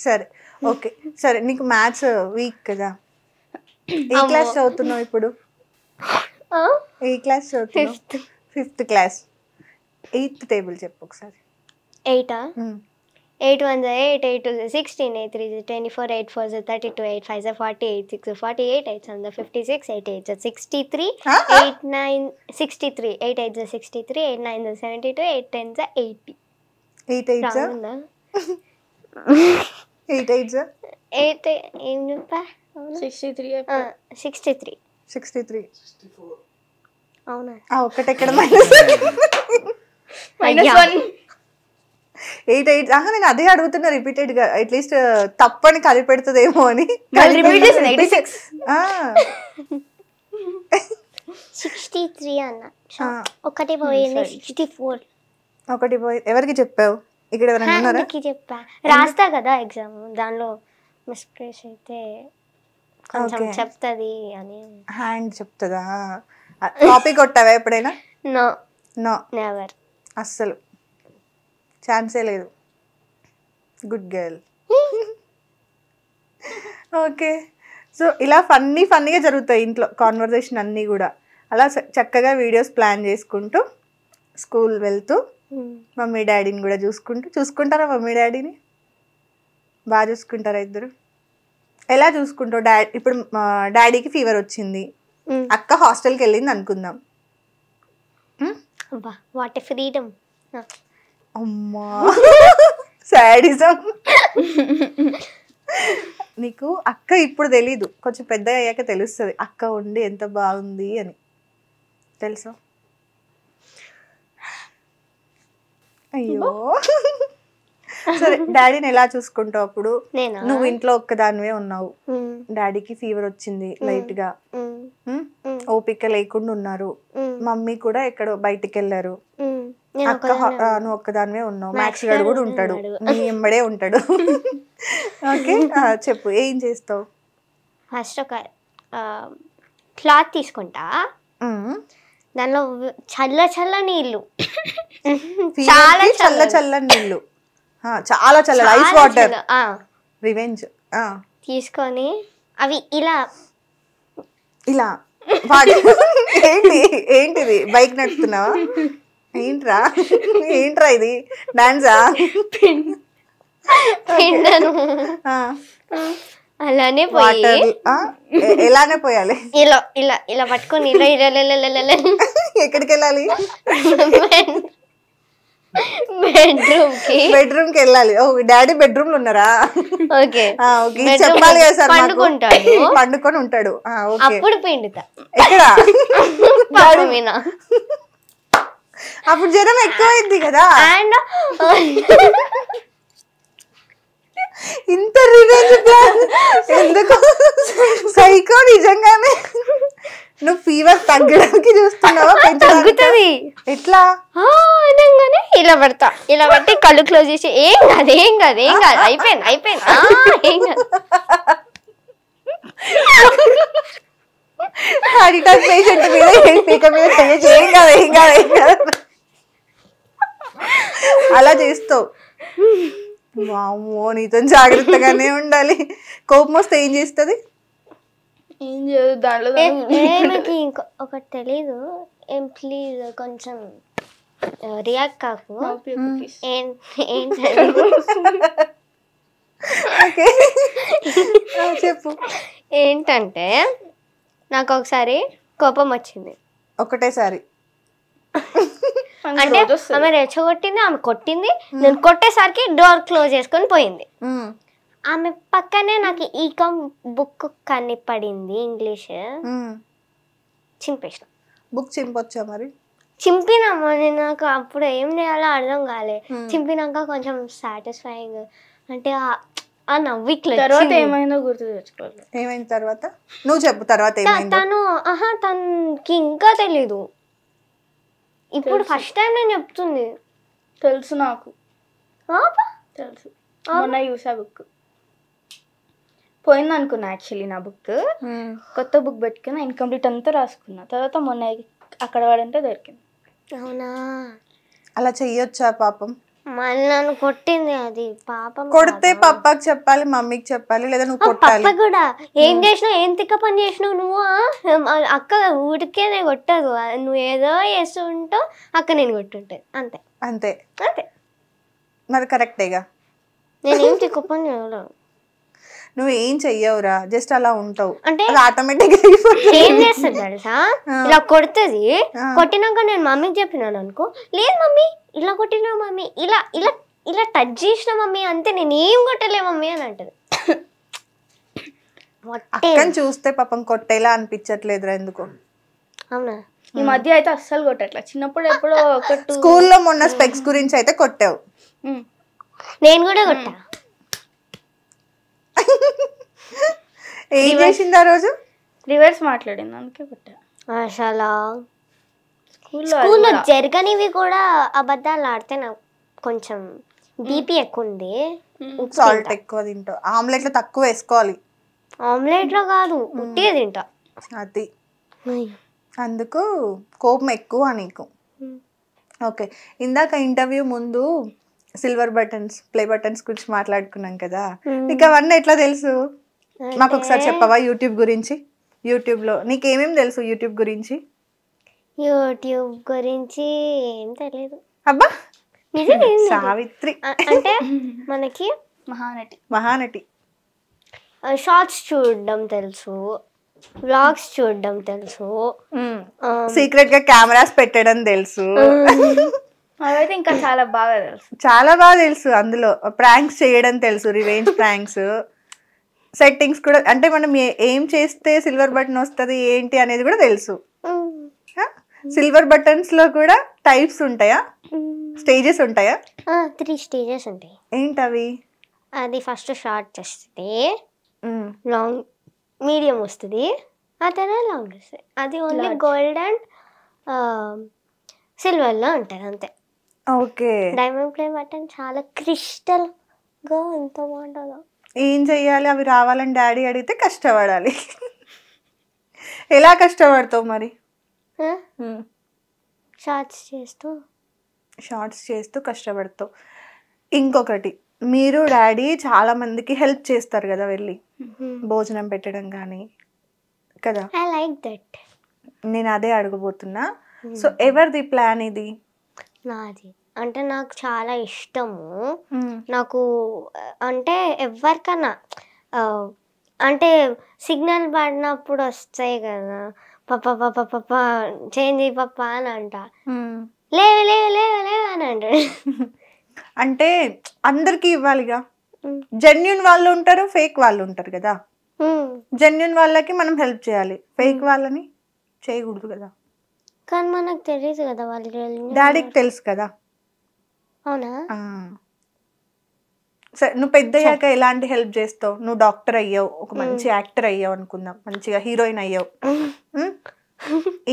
సరే ఓకే సరే. నీకు మ్యాథ్స్ వీక్ కదా, ఏ క్లాస్ చదువుతున్నావు ఇప్పుడు? ఏ క్లాస్ చదువుతున్నావు? 5th class. 8th టేబుల్ చెప్పు ఒకసారి. 8 8 1 8 8 2 16 8 3 24 8 4 32 8 5 40 8 6 48 8 7 56 8 8 63 8 9 63 8 8 63 8 9 72 8 10 80. 8 8 8 ఏం చెప్పా? 63 అవునా? ఒకటి ఎక్కడ మైనస్? 8 8 నేను అదే అడుగుతున్నా రిపీటెడ్ గా, అట్లీస్ట్ తప్పని కలిపెడుతుందేమో అని. 63 అన్న, ఒకటి పోయింది 64. ఒకటి పోయి ఎవరికి చెప్పావు? ఇక్కడ ఎవరైనా ఉన్నారా? చెప్పా, రాస్తా కదా ఎగ్జామ్, దానిలో మిస్ప్లేస్ అయితే కొంచెం చెప్తుంది అని. హ్యాండ్ చెప్తుందా? కాపీ కొట్టావా ఎప్పుడైనా? నో నో నెవర్, అస్సలు ఛాన్సే లేదు. Good girl. ఓకే, సో ఇలా ఫన్నీగా జరుగుతాయి ఇంట్లో కాన్వర్జేషన్ అన్నీ కూడా. అలా చక్కగా వీడియోస్ ప్లాన్ చేసుకుంటూ స్కూల్ వెళ్తూ మమ్మీ డాడీని కూడా చూసుకుంటారా? మమ్మీ డాడీని బాగా చూసుకుంటారా ఇద్దరు? ఎలా చూసుకుంటావు? ఇప్పుడు డాడీకి ఫీవర్ వచ్చింది, అక్క హాస్టల్కి వెళ్ళింది అనుకుందాం. What a freedom. అమ్మా సాడిజం. నీకు అక్క ఇప్పుడు తెలీదు, కొంచెం పెద్ద అయ్యాక తెలుస్తుంది అక్క ఉండి ఎంత బాగుంది అని. తెలుసా? అయ్యో. సరే, డాడీని ఎలా చూసుకుంటావు అప్పుడు? నువ్వు ఇంట్లో ఒక్కదానివే ఉన్నావు, డాడీకి ఫీవర్ వచ్చింది లైట్ గా, ఓపిక లేకుండా ఉన్నారు, మమ్మీ కూడా ఎక్కడో బయటికి వెళ్ళారు, అక్క నువ్వు ఒక్కదానివే ఉన్నావు, మ్యాక్స్ గారు కూడా ఉంటాడు, నీ ఎంబడే ఉంటాడు. ఓకే, చెప్పు ఏం చేస్తావు? ఫస్ట్ ఒక క్లాత్ తీసుకుంటా, దానిలో చల్ల నీళ్ళు, చాలా చల్ల నీళ్ళు, చాలా చల్ల ఐస్ వాటర్, రివెంజ్ తీసుకొని అవి ఇలా ఏంటిది బైక్ నడుపుతున్నావా? ఏంట్రా ఇది డాన్సా? అలానే పోయి ఎలానే పోయాలి? ఇలా ఇలా ఇలా పట్టుకొని ఇలా ఇలా ఎక్కడికి వెళ్ళాలి? బెడ్రూమ్ కి వెళ్ళాలి. ఓ డాడీ బెడ్రూమ్ లో ఉన్నారా? ఓకే ఓకే చెప్పాలి కదా సార్. పండుకుంటాడు. పండుకొని ఉంటాడు. ఓకే అప్పుడు పిండుతా. ఎక్కడ? పాపమేనా అప్పుడు జ్వరం ఎక్కువైంది కదా. అండ్ ఇంత రివెంజ్ ప్లాన్ ఎందుకు? సైకో నిజంగానే. నువ్వు ఫీవర్ తగ్గడానికి చూస్తున్నావా? తగ్గుతుంది. ఎట్లా? అనగానే ఇలా పడతా, ఇలా పట్టి కళ్ళు క్లోజ్ చేసి ఏం కాదు ఏం కాదు ఏం కాదు అయిపోయింది అయిపోయింది ఏం కాదు. హార్ట్ అటాక్ పేషెంట్ మీద పీక మీద ఏం కాదు ఏం కాదు ఏం కాదు అలా చేస్తావు. వామ్మో నీతో జాగ్రత్తగానే ఉండాలి. కోపం వస్తే ఏం చేస్తుంది? ఏం చేయదు దాంట్లో. నాకు ఒకటి తెలీదు, ఏం ప్లీజ్ కొంచెం రియాక్ట్ కాకు. చెప్పు. ఏంటంటే నాకు ఒకసారి కోపం వచ్చింది ఒకటేసారి. అంటే ఆమె రెచ్చగొట్టింది, ఆమె కొట్టింది, నేను కొట్టేసరికి డోర్ క్లోజ్ చేసుకొని పోయింది. ఆమె పక్కనే నాకు ఈకామ్ బుక్ కనిపడింది ఇంగ్లీష్. చింపేసిన. బుక్ చింపొచ్చా మరి? చింపినామా, నేను నాకు అప్పుడు ఏం చేయాలో అర్థం కాలే. చింపినాక కొంచెం సాటిస్ఫైయింగ్ అంటే ఆ నవ్వికి. తర్వాత ఏమైనా గుర్తు తెచ్చుకోవాలి. ఏమైంది తర్వాత? నువ్వు చెప్పు తర్వాత ఏమైంది. తనకి ఇంకా తెలీదు, ఇప్పుడు ఫస్ట్ టైం నేను చెప్తుంది. తెలుసు నాకు, తెలుసు. మొన్న చూసా బుక్, పోయింది అనుకున్నా యాక్చువల్లీ నా బుక్. కొత్త బుక్ పెట్టుకున్నా, ఇన్కంప్లీట్ అంతా రాసుకున్నా. తర్వాత మొన్న అక్కడ వాడంటే దొరికింది. అవునా? అలా చెయ్యొచ్చా పాపం? మళ్ళీ నన్ను కొట్టింది. అది పాపం. కొడితే పప్పాకి చెప్పాలి, మమ్మీకి చెప్పాలి, లేదా నువ్వు కొట్టాలి. పప్ప కూడా ఏం చేసినావు, ఏం తిక్క పని చేసినావు నువ్వు? అక్క ఊరికే నేను కొట్టదు, నువ్వు ఏదో చేస్తూ ఉంటావు, అక్క నేను కొట్టుంటది. అంతే అంతే అంతే. మరి కరెక్టేగా. నేనేం తిక్క పని చేయలేదు. నువ్వు ఏం చెయ్యవురా, జస్ట్ అలా ఉంటావు. అంటే ఆటోమేటిక్ ఏం చేస్తుంది తెలుసా, ఇలా కొడుతుంది. కొట్టినాక నేను మమ్మీకి చెప్పినాను అనుకో, లేదు మమ్మీ ఇలా కొట్టినా మమ్మీ, ఇలా ఇలా ఇలా టచ్ చేసిన మమ్మీ, అంతే, నేను ఏం కొట్టలే మమ్మీ అని అంటది. అక్కని చూస్తే పాపం కొట్టేలా అనిపించట్లేదురా ఎందుకు? అవునా? ఈ మధ్య అయితే అస్సలు కొట్టట్లా. చిన్నప్పుడు ఎప్పుడో స్కూల్లో మొన్న స్పెక్స్ గురించి అయితే కొట్టావు. నేను కూడా కొట్టా. ఏం చేసింది ఆ రోజు? రివర్స్ మాట్లాడింది, అందుకే కొట్టా. అసలు స్కూల్లో జరగనివి కూడా అబద్ధాలు ఆడితే నాకు కొంచెం బీపీ ఎక్కువ ఉంది. సాల్ట్ ఎక్కువ తింటావు. ఆమ్లెట్లో తక్కువ వేసుకోవాలి. ఆమ్లెట్లో కాదు, ఉట్టిగా తింటా. అది అందుకు కోపం ఎక్కువ నీకు. ఓకే, ఇందాక ఇంటర్వ్యూ ముందు సిల్వర్ బటన్స్, ప్లే బటన్స్ గురించి మాట్లాడుకున్నాం కదా, నీకు అవన్నీ ఎట్లా తెలుసు? మాకు ఒకసారి చెప్పవా యూట్యూబ్ గురించి? యూట్యూబ్లో నీకు ఏమేమి తెలుసు యూట్యూబ్ గురించి? యూట్యూబ్ గురించి ఏం తెలియదు. అబ్బా నిజమే. సావిత్రి అంటే మనకి మహానటి షార్ట్స్ చూడడం తెలుసు, వ్లాగ్స్ చూడడం తెలుసు, సీక్రెట్ గా కెమెరాస్ పెట్టడం తెలుసు. అవైతే ఇంకా చాలా బాగా తెలుసు. చాలా బాగా తెలుసు. అందులో ప్రాంక్స్ చేయడం తెలుసు, రివెంజ్ ప్రాంక్స్, సెట్టింగ్స్ కూడా. అంటే మనం ఏం చేస్తే సిల్వర్ బటన్ వస్తుంది ఏంటి అనేది కూడా తెలుసు. సిల్వర్ బటన్స్ లో కూడా టైప్స్ ఉంటాయా, స్టేజెస్ ఉంటాయా? 3 స్టేజెస్ ఉంటాయి. ఏంటవి? అది ఫస్ట్ షార్ట్ వస్తుంది, లాంగ్ మీడియం వస్తుంది, ఆ తర్వాత లాంగ్ వస్తుంది. అది ఓన్లీ గోల్డ్ అండ్ సిల్వర్లో ఉంటుంది అంతే. ఓకే. డైమండ్ ప్లే బటన్ చాలా క్రిస్టల్ గా ఎంత బాగుంటుందో. ఏం చెయ్యాలి అవి రావాలని డాడీ అడిగితే కష్టపడాలి. ఎలా కష్టపడతావు మరి? షార్ట్స్ చేస్తూ కష్టపడతావు. ఇంకొకటి, మీరు డాడీ చాలా మందికి హెల్ప్ చేస్తారు కదా, వెళ్ళి భోజనం పెట్టడం కానీ కదా. I like that. నేను అదే అడగబోతున్నా. సో ఎవరిది ప్లాన్ ఇది? నాది. అంటే నాకు చాలా ఇష్టము. నాకు అంటే ఎవరికన్నా అంటే సిగ్నల్ పడినప్పుడు వస్తాయి కదా, పప్ప పప్ప పప్ప చేంజ్ పప్ప అని అంట. లేవు లేవు లేవు లేవు అని అంటాడు. అంటే అందరికి ఇవ్వాలిగా. జెన్యున్ వాళ్ళు ఉంటారు, ఫేక్ వాళ్ళు ఉంటారు కదా. జెన్యున్ వాళ్ళకి మనం హెల్ప్ చేయాలి, ఫేక్ వాళ్ళని చేయకూడదు కదా. కానీ మనకు తెలియదు కదా వాళ్ళు. డాడీకి తెలుసు కదా. అవునా? సరే, నువ్వు పెద్దయ్యాక ఎలాంటి హెల్ప్ చేస్తావు? నువ్వు డాక్టర్ అయ్యావు, ఒక మంచి యాక్టర్ అయ్యావు అనుకుందాం, మంచిగా హీరోయిన్ అయ్యావు,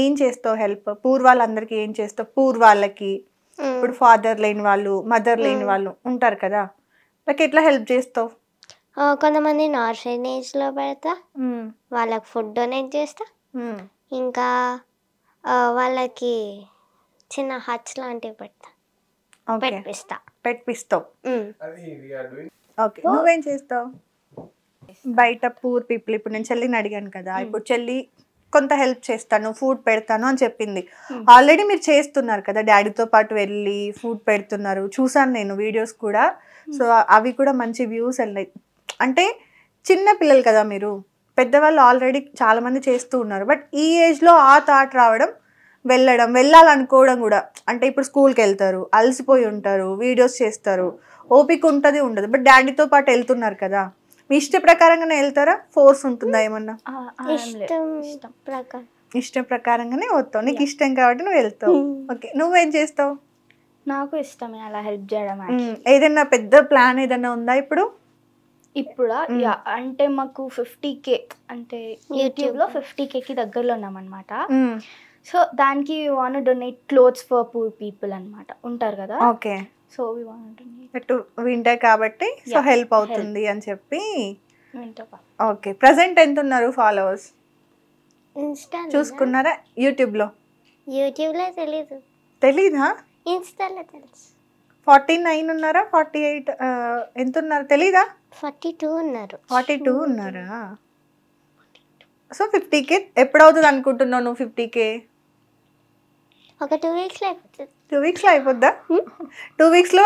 ఏం చేస్తావు హెల్ప్? పూర్ వాళ్ళందరికీ ఏం చేస్తావు? పూర్ వాళ్ళకి, ఇప్పుడు ఫాదర్ లేని వాళ్ళు, మదర్ లేని వాళ్ళు ఉంటారు కదా, వాళ్ళకి ఎట్లా హెల్ప్ చేస్తావు? కొంతమంది ఆర్ఫనేజ్లో పెడతా, వాళ్ళకి ఫుడ్ డొనేట్ చేస్తా, ఇంకా వాళ్ళకి చిన్న హట్స్ లాంటివి పెడతా, పెట్టిస్తావు. ఓకే, నువ్వేం చేస్తావు? బయట పూర్ పీపుల్, ఇప్పుడు నేను చెల్లిని అడిగాను కదా, ఇప్పుడు చెల్లి కొంత హెల్ప్ చేస్తాను, ఫుడ్ పెడతాను అని చెప్పింది. ఆల్రెడీ మీరు చేస్తున్నారు కదా, డాడీతో పాటు వెళ్ళి ఫుడ్ పెడుతున్నారు, చూసాను నేను వీడియోస్ కూడా. సో అవి కూడా మంచి వ్యూస్ వెళ్ళాయి. అంటే చిన్న పిల్లలు కదా మీరు, పెద్దవాళ్ళు ఆల్రెడీ చాలా మంది చేస్తూ ఉన్నారు. బట్ ఈ ఏజ్లో ఆ థాట్ రావడం, వెళ్ళాలనుకోవడం కూడా, అంటే ఇప్పుడు స్కూల్కి వెళ్తారు, అలసిపోయి ఉంటారు, వీడియోస్ చేస్తారు, ఓపిక ఉంటుంది ఉండదు. బట్ డాడీతో పాటు వెళ్తున్నారు కదా, మీ ఇష్ట ప్రకారంగానే వెళ్తారా? ఫోర్స్ ఉంటుందా ఏమన్నా? ఇష్టం ప్రకారంగానే వస్తావు, నీకు ఇష్టం కాబట్టి నువ్వు వెళ్తావు. ఓకే, నువ్వేం చేస్తావు? నాకు ఇష్టమే అలా హెల్ప్ చేయడం. ఏదైనా పెద్ద ప్లాన్ ఏదైనా ఉందా ఇప్పుడు? అంటే మాకు 50K, అంటే యూట్యూబ్లో 50Kకి దగ్గరలో ఉన్నామన్నమాట. సో దానికి we want to donate clothes for poor people అన్నమాట, ఉంటారు కదా. Okay, so we want to donate winter కాబట్టి సో హెల్ప్ అవుతుంది అని చెప్పి. ఓకే, ప్రెసెంట్ ఎంత ఉన్నారు ఫాలోవర్స్? చూసుకున్నారా యూట్యూబ్లో? యూట్యూబ్లో తెలీదా? ఇన్స్టాలో తెలుసు. 49 ఉన్నారా, 48 ఎంత ఉన్నారు తెలీదా? 42 ఉన్నారు. 42 ఉన్నారా? సో 50K ఎప్పుడు అవుతుంది అనుకుంటున్నావు నువ్వు? 50K ఒక 2 వీక్స్లో అయిపోతుంది. 2 వీక్స్లో అయిపోద్దా? 2 వీక్స్లో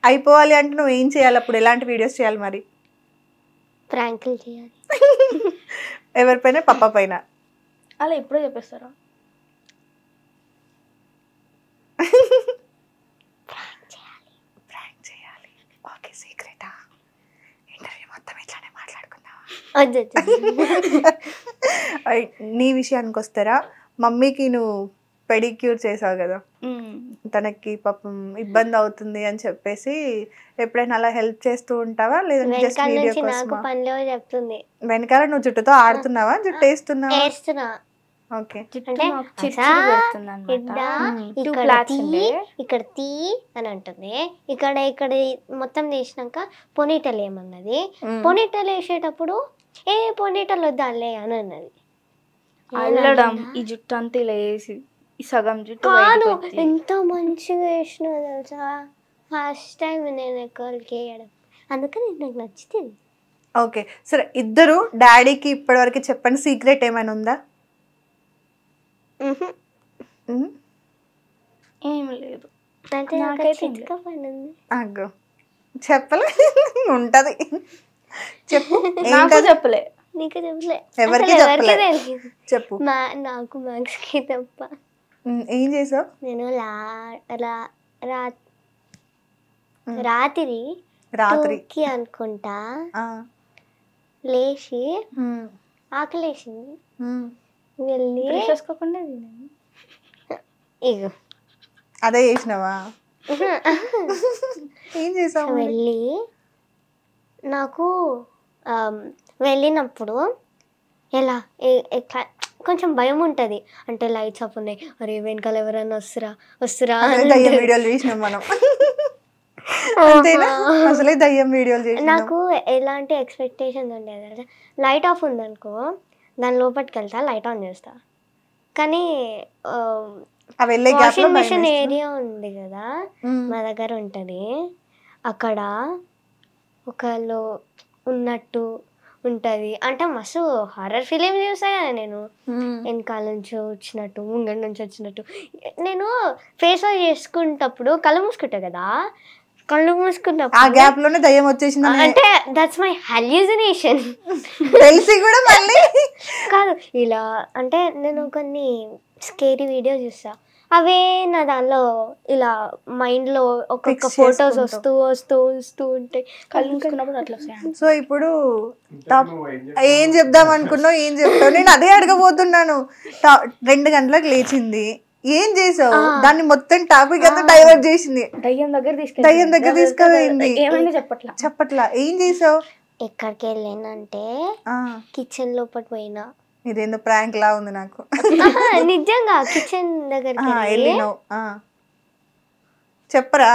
అయిపోవాలి అంటే నువ్వు ఏం చేయాలి? అప్పుడు ఎలాంటి వీడియోస్ చేయాలి మరి? ప్రాంకులు చేయాలి. ఎవరిపైన? పప్ప పైన? అలా ఎప్పుడో చెప్పేస్తారా? ప్రాంక్ చేయాలి. ఓకే, సీక్రెటా? ఇంటర్వ్యూ మొత్తం ఇట్లానే మాట్లాడుకుందామా? నీ విషయానికి వస్తారా, మమ్మీకి నువ్వు పెడిక్యూర్ చేసావు కదా, తనకి పాపం ఇబ్బంది అవుతుంది అని చెప్పేసి ఎప్పుడైనా అలా హెల్ప్ చేస్తూ ఉంటావా, లేదంటే జస్ట్ వీడియో కోసమా? చెప్తుంది వెనకాల నువ్వు జుట్టుతో ఆడుతున్నావా, జుట్టు వేస్తున్నావా? ఓకే, ఇక్కడ తీ అని అంటుంది, ఇక్కడ మొత్తం తీసినాక పొనీటలు ఏమన్నది, పొనీటలు వేసేటప్పుడు ఏ పొనీటలు వద్దాలే అని అన్నది. అల్లడం ఈ జుట్టు అంతా ఇలా వేసి సగం జుట్టు కాదు, ఎంత మంచిగా వేసినా తెలుసా, ఫస్ట్ టైం నేను ఎక్కడికి వేయడం, అందుకని నాకు నచ్చుతుంది. ఓకే, సరే, ఇద్దరు డాడీకి ఇప్పటివరకు చెప్పండి సీక్రెట్ ఏమైనా ఉందా? ఏం లేదు. చెప్పలే ఉంటది, చెప్పు. చెప్పలే, నీకు చెప్పలే, ఎవరికి చెప్పలే, చెప్పు. నాకు మ్యాథ్స్ కి తప్ప. ఏం చేసావు? నేను రాత్రికి అనుకుంటా లేచి ఆకలేసింది, వెళ్ళి చేసుకోకుండా ఇగో అదే చేసినావా? ఏం చేసావు? వెళ్ళి నాకు వెళ్ళినప్పుడు ఎలా కొంచెం భయం ఉంటుంది, అంటే లైట్స్ ఆఫ్ ఉన్నాయి, అరే వెనకాల ఎవరైనా వస్తురా వీడియోలు చూసినాం మనం. అసలే దయ్యం వీడియోలు చేసినాం. నాకు ఎలాంటి ఎక్స్పెక్టేషన్స్ ఉండేది, లైట్ ఆఫ్ ఉందనుకో దాని లోపలికి వెళ్తా, లైట్ ఆన్ చేస్తా, కానీ వాషింగ్ మిషన్ ఏరియా ఉంది కదా మా దగ్గర ఉంటుంది, అక్కడ ఒకళ్ళు ఉన్నట్టు ఉంటుంది, అంటే మస్తు హారర్ ఫిలిం చూసా కదా నేను, వెనకాల నుంచి వచ్చినట్టు ముంగడి నుంచి వచ్చినట్టు. నేను ఫేస్ వాష్ చేసుకునేటప్పుడు కళ్ళు మూసుకుంటా కదా, కళ్ళు మూసుకున్నప్పుడు ఆ గ్యాప్ లోనే దయ్యం వచ్చేసింది అంటే దట్స్ మై హాల్యూసినేషన్. తెలిసి కూడా మళ్ళీ కాదు ఇలా, అంటే నేను కొన్ని స్కేరీ వీడియో చూస్తా, అవే నా దానిలో ఇలా మైండ్ లో ఒక్కొక్క Fix ఫొటోస్ చేసుకుంటావు. వస్తూ ఉంటాయి. కళ్ళు మూసుకున్నప్పుడు అట్లా వస్తాయి. సో ఇప్పుడు ఏం చెప్దాం అనుకున్నావు, ఏం చెప్తావు? నేను అదే అడగబోతున్నాను. 2 గంటలకు లేచింది, ఏం చేసావు? దాన్ని మొత్తం టాపిక్ అంతా డైవర్ట్ చేసింది. దయ్యం దగ్గర తీసుకెళ్ళింది. ఏమైనా చెప్పట్లా, ఏం చేసావు? ఎక్కడికి వెళ్ళానంటే కిచెన్ లోపల పోయినా. ఇదేందో ప్రాంక్ లా ఉంది నాకు. నిజంగా కిచెన్ దగ్గరికి వెళ్ళినావు, చెప్పరా?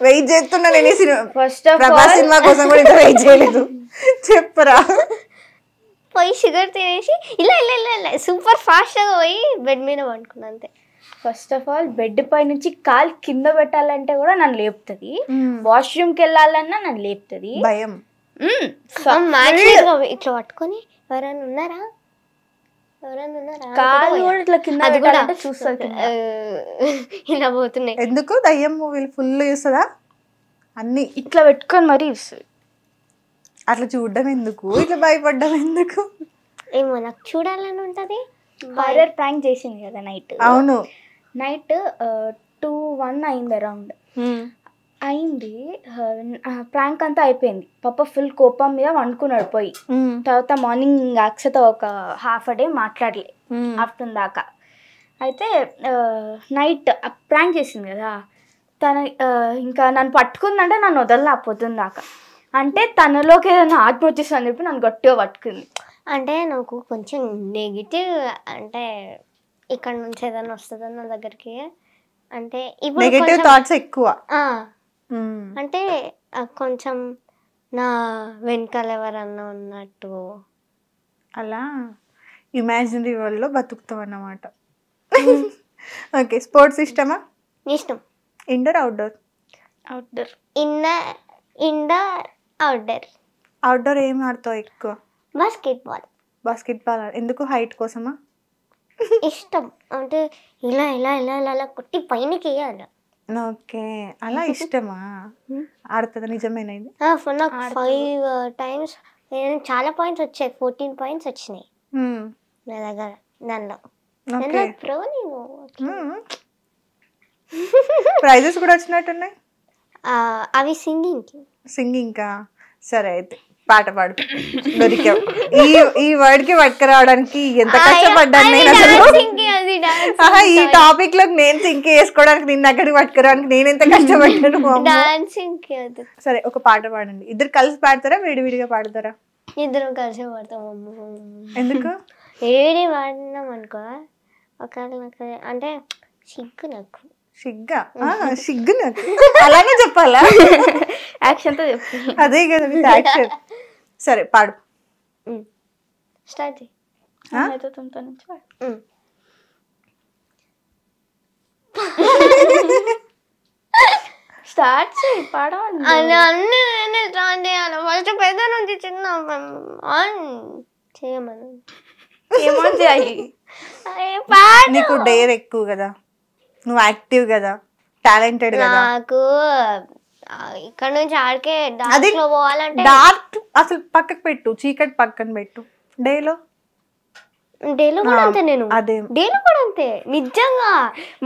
వెయిట్ చేస్తున్నా నేను ఈ ఫస్ట్ ప్రభాస్ సినిమా కోసం కూడా ఇంత వెయిట్ చేయలేదు. చెప్పరా? పోయి షుగర్ తినేసి ఇలా ఇలా ఇలా ఇలా సూపర్ ఫాస్ట్ గా పోయి బెడ్ మీద పండుకున్నా అంతే. ఫస్ట్ ఆఫ్ ఆల్ బెడ్ పై నుంచి కాలు కింద పెట్టాలంటే కూడా నన్ను లేపుతుంది. వాష్రూమ్కి వెళ్ళాలన్నా నన్ను లేపుతుంది. భయం. ఇట్లా పట్టుకొని ఎవరైనా ఉన్నారా కాలు కూడా ఇట్లా కింద అది కూడా చూస్తుంది. ఇలా పోతున్నాయి. ఎందుకు? దయ్యం మూవీలు ఫుల్ చూస్తుందా? అన్ని ఇట్లా పెట్టుకొని మరీ ఇస్తుంది. అట్లా చూడడం ఎందుకు, ఇట్లా భయపడ్డం ఎందుకు? ఏమో నాకు చూడాలని ఉంటది. హారర్ ప్రాంక్ చేసింది కదా నైట్. అవును, నైట్ 2-1 అయింది అరౌండ్. అయింది ప్రాంక్ అంతా అయిపోయింది. పాప ఫుల్ కోపం మీద వండుకున్నాడు పోయి. తర్వాత మార్నింగ్ అక్షత ఒక హాఫ్ డే మాట్లాడలే ఆఫ్టర్నూన్ దాకా. అయితే నైట్ ప్రాంక్ చేసింది కదా తన, ఇంకా నన్ను పట్టుకుందంటే నన్ను వదలలే పొద్దున్న దాకా. అంటే తనలోకి ఏదైనా ఆత్మ వచ్చేసి అని చెప్పి నన్ను గట్టిగా పట్టుకుంది. అంటే నాకు కొంచెం నెగిటివ్, అంటే ఇక్కడ నుంచి ఏదైనా వస్తుందో నా దగ్గరికి, అంటే నెగటివ్ థాట్స్ ఎక్కువ. అంటే కొంచెం నా వెనకాల ఎవరన్నా ఉన్నట్టు అలా ఇమాజినరీ వరల్డ్ లో బతుకుతాం అన్నమాట. ఓకే, స్పోర్ట్స్ ఇష్టమా? ఇష్టం. Indoor outdoor? Outdoor. Indoor outdoor. Outdoor ఏం ఆడతావు ఎక్కువ? బాస్కెట్బాల్. ఎందుకు? హైట్ కోసమా? ఇష్టం. అంటే ఇలా ఇలా ఇలా ఇలా కొట్టి పైనకి వేయాలి. ఓకే, అలా ఇష్టమా? ఆడుతుందా? నిజమేనా ఇది? నాకు 5 times చాలా పాయింట్స్ వచ్చాయి. 14 points వచ్చినాయి నా దగ్గర. దానిలో ప్రో. ప్రైజెస్ కూడా వచ్చినట్టున్నాయి. అవి సింగింగ్ కా? సరే అయితే పాట పాడు. దొరికావు. ఈ వర్డ్ కి పట్టుకురావడానికి ఎంత కష్టపడ్డాను నేను అసలు. ఈ టాపిక్ లో నేను సింక్ చేసుకోవడానికి, నిన్న అక్కడికి పట్టుకురావడానికి నేను ఎంత కష్టపడ్డాను. సరే ఒక పాట పాడండి. ఇద్దరు కలిసి పాడతారా, విడివిడిగా పాడతారా? ఇద్దరం కలిసి పాడతాం. ఎందుకు? ఏడి పాడినాం అనుకో ఒకవేళ అంటే సిగ్గు నాకు. సిగ్గు నాకు అలాగే చెప్పాలా? యాక్షన్ తో చెప్పు. అదే కదా విత్ యాక్షన్. సరే పాడు. స్టార్ట్. స్టార్ట్ చేయి పాడాలి. అన్నీ స్టార్ట్ చేయాలి. ఫస్ట్ పెద్ద నుంచి చిన్న చేయమని. ఏమో చేయాలి. నీకు డేర్ ఎక్కువ కదా, నువ్వు యాక్టివ్ కదా, టాలెంటెడ్ కదా. నాకు ఇక్కడ నుంచి ఆడికే డార్క్ లో పోవాలంటే, డార్క్ అసలు పక్కకు పెట్టు, చీకటి పక్కన పెట్టు. డేలో కూడా అంతే. నేను డేలో కూడా అంతే నిజంగా.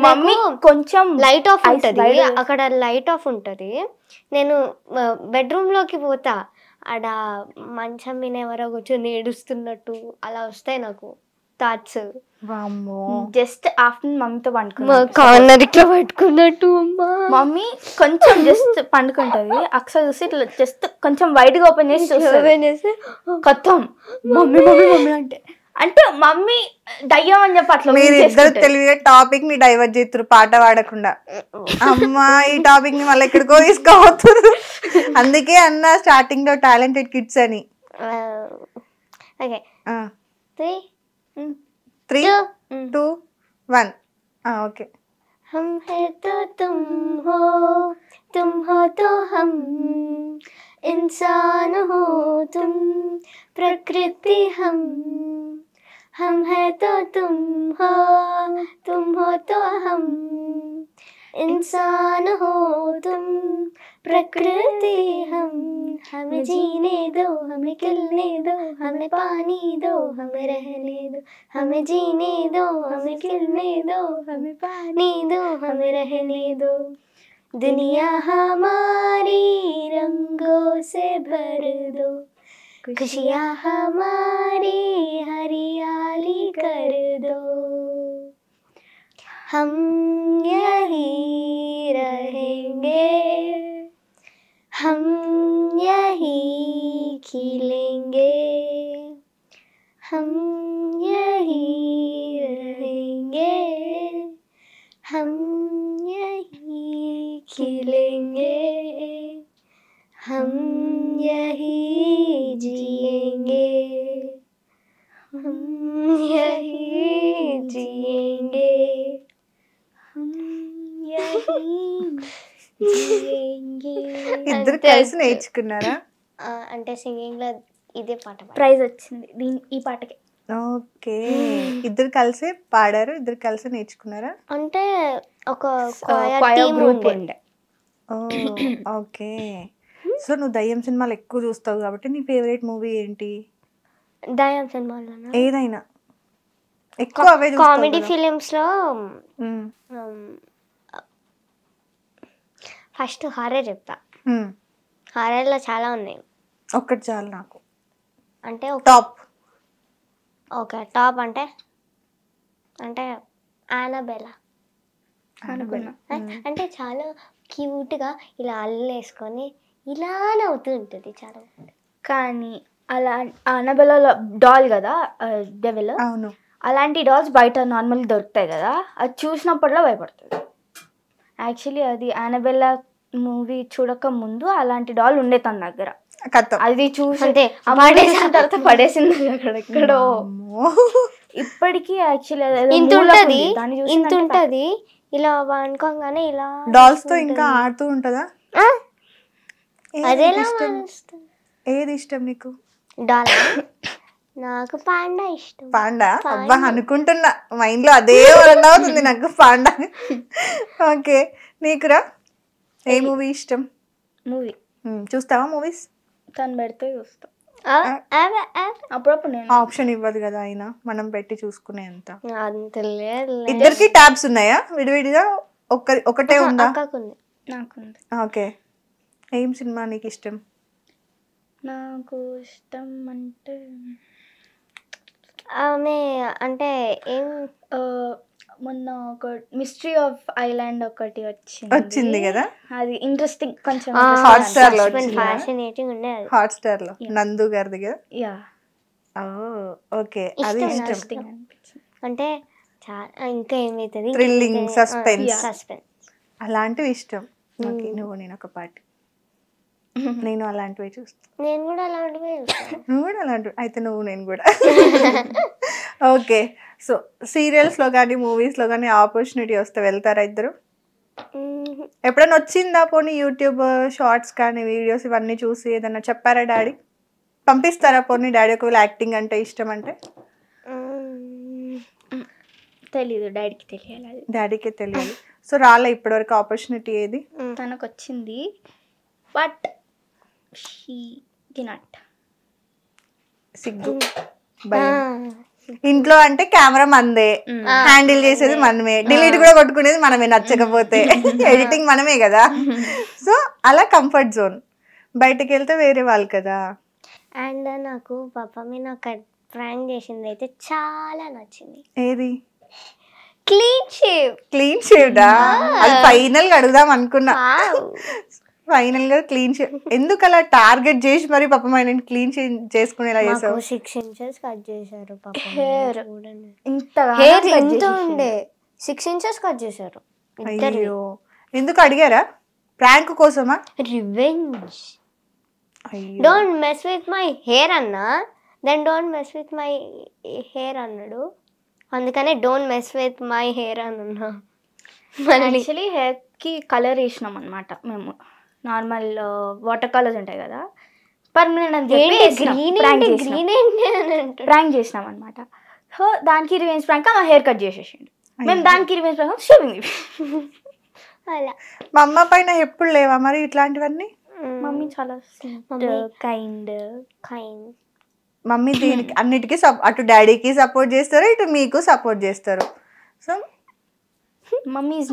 మమ్మీ కొంచెం లైట్ ఆఫ్ ఉంటది, అక్కడ లైట్ ఆఫ్ ఉంటది. నేను బెడ్రూమ్ లోకి పోతా, ఆడ మంచం మీద ఎవరో కూర్చొని ఏడుస్తున్నట్టు అలా వస్తాయి నాకు థాట్స్. జస్ట్ ఆఫ్టర్నూన్ మమ్మీతో పట్టుకున్నట్టు మమ్మీ కొంచెం జస్ట్ పండుకుంటది. అక్షర చూసి ఇట్లా జస్ట్ కొంచెం వైడ్ గా ఓపెన్ చేసి కొత్తం మమ్మీ మమ్మీ మమ్మీ అంటే మమ్మీ దయ్యం అని చెప్పి అట్లా. మీరు ఇద్దరు తెలివిగా టాపిక్ ని డైవర్ట్ చేస్తారు పాట పాడకుండా. అమ్మా ఈ టాపిక్ ని మళ్ళీ ఎక్కడికో తీసుకోవద్దు. అందుకే అన్న స్టార్టింగ్ లో టాలెంటెడ్ కిడ్స్ అని. Okay 3, 2, 1 okay. हम है तो तुम हो तो हम, इंसान हो तुम, प्रकृति हम है तो तुम हो तो हम, इंसान हो तुम प्रकृति हम, हमें जीने दो, हमें खिलने दो, हमें पानी दो, हमें रहने दो, हमें जीने दो, हमें खिलने दो, हमें पानी दो, हमें रहने दो। दुनिया हमारी रंगों से भर दो, खुशियाँ हमारी हरियाली कर दो। हम यही रहेंगे, हम यही खिलेंगे, हम यही रहेंगे, हम यही खिलेंगे, हम यही जिएंगे, हम यही जिएंगे, हम यही जिएंगे। ఇద్దరు కలిసి నేర్చుకున్నారా? అంటే సింగింగ్ లో ఇదే పాట ప్రైజ్ వచ్చింది ఈ పాటకి. ఓకే, ఇద్దరు కలిసి పాడారు, ఇద్దరు కలిసి నేర్చుకున్నారా? అంటే ఒక గ్రూప్ ఉండే. ఓకే. సో నువ్వు దయ్యం సినిమాలు ఎక్కువ చూస్తావు కాబట్టి నీ ఫేవరెట్ మూవీ ఏంటి? దయ్యం సినిమాలో ఏదైనా ఎక్కువ అవే కామెడీ ఫిలిమ్స్ లో ఫస్ట్ హారర్ చెప్తా. హారర్ లో చాలా ఉన్నాయి, ఒక్కటి చాలు నాకు. అంటే టాప్. ఓకే, టాప్ అంటే అంటే ఆనబెలా. అంటే చాలా క్యూట్ గా ఇలా అల్లేసుకొని ఇలా నవ్వుతూ ఉంటుంది చాలా. కానీ అలా అనబెలా డాల్ కదా, డెవిల్. అవును, అలాంటి డాల్స్ బయట నార్మల్ దొరుకుతాయి కదా, అది చూసినప్పుడల్లా భయపడుతుంది. యాక్చువల్లీ అది అనబెల్లా మూవీ చూడక ముందు అలాంటి డాల్ ఉండే తన దగ్గర. అది చూసి పడేసిన తర్వాత పడేసింది అక్కడెక్కడో. ఇప్పటికీ యాక్చువల్లీ ఇంత ఉంటది, ఇలా అనుకోగానే ఇలా డాల్స్ తో ఇంకా ఆడుతూ ఉంటదా? అదేలా ఏది ఇష్టం నీకు? డాల్. నాకు పాండా ఇష్టం. పాండా? అబ్బా, అనుకుంటున్నా మైండ్ లో అదే రన్ అవుతుంది నాకు పాండా. ఓకే, నీకురా ఏ మూవీ ఇష్టం? మూవీ చూస్తావా? మూవీస్ తను పెడితే చూస్తా. అప్పుడప్పుడు నేను ఆప్షన్ ఇవ్వదు కదా అయినా మనం పెట్టి చూసుకునే అంత. తెలియదు. ఇద్దరికి ట్యాబ్స్ ఉన్నాయా విడివిడిగా? ఒకటే ఉందా? నాకుంది. ఓకే, ఏం సినిమా నీకు ఇష్టం? నాకు ఇష్టం అంటే ఆమె అంటే ఏం మొన్న ఒక మిస్టరీ ఆఫ్ ఐలాండ్ ఒకటి వచ్చింది కదా, అది ఇంట్రెస్టింగ్ కొంచెం. హాట్‌స్టార్ లో ఫ్యాసినేటింగ్ ఉండే. హాట్‌స్టార్ లో నందు గారిది కదా. యా. ఓకే, అది ఇష్టం. అంటే ఇంకా ఏమైతుంది, థ్రిల్లింగ్, సస్పెన్స్ అలాంటివి ఇష్టం. ఓకే, నేను ఒక పార్టీ, నేను అలాంటివి చూస్తాను. నేను కూడా అలాంటివి చూస్తాను. నువ్వు కూడా అలాంటివి అయితే నేను కూడా. ఓకే, సో సీరియల్స్ లో కానీ మూవీస్ లో కానీ ఆపర్చునిటీ వస్తే వెళ్తారా ఇద్దరు? ఎప్పుడైనా వచ్చిందా పోనీ యూట్యూబ్ షార్ట్స్ కానీ వీడియోస్ ఇవన్నీ చూసి ఏదన్నా చెప్పారా డాడీ? పంపిస్తారా పోనీ డాడీ ఒకవేళ యాక్టింగ్ అంటే ఇష్టం అంటే? తెలీదు, డాడీకి తెలియాలి. డాడీకే తెలియాలి. సో రాలే ఇప్పటివరకు ఆపర్చునిటీ ఏది? తనకు వచ్చింది, బట్ షీ డి నాట్. సిగ్గు, భయం. ఇంట్లో అంటే కెమెరా మనదే, హ్యాండిల్ చేసేది మనమే, డిలీట్ కూడా కొట్టుకునేది మనమే నచ్చకపోతే, ఎడిటింగ్ మనమే కదా. సో అలా కంఫర్ట్ జోన్. బయటకు వెళ్తే వేరే వాళ్ళు కదా. అండ్ నాకు పాప మీద ఒక ప్రాంక్ చేసింది అయితే చాలా నచ్చింది. ఏది? Clean shave. క్లీన్ షేవ్డా? అది ఫైనల్ గా అడుగుదాం అనుకున్నా. ఫైనల్ గా క్లీన్ షేవ్ ఎందుకు అలా టార్గెట్ చేసి మరి పాపం ఆయన క్లీన్ చేసుకునేలా చేసావు? 6 inches కట్ చేశారు పాపం. హెయిర్ ఇంత ఉండే 6 inches కట్ చేశారు. అయ్యో, ఎందుకు అడిగారా? ప్రాంక్ కోసమా? Revenge. Don't mess with my hair అన్నా, then don't mess with my hair అన్నాడు, అందుకనే don't mess with my hair అన్నా. యాక్చువల్లీ హెయిర్కి కలర్ వేసినాం అనమాట మేము. నార్మల్ వాటర్ కలర్స్ ఉంటాయి కదా, పర్మనెంట్ అని చెప్పి ప్రాంక్ చేసినాం అనమాట. సో దానికి రివెంజ్ ప్రాంక్ మా హెయిర్ కట్ చేసేసిండు, మేము దానికి రివెంజ్ ప్రాంక్ షేవింగ్. అలా మా అమ్మ పైన ఎప్పుడు లేవా మరి ఇట్లాంటివన్నీ? మమ్మీ చాలా కైండ్. మమ్మీ దీనికి అన్నిటికీ అటు డాడీకి సపోర్ట్ చేస్తారు, ఇటు మీకు సపోర్ట్ చేస్తారు. So mummy is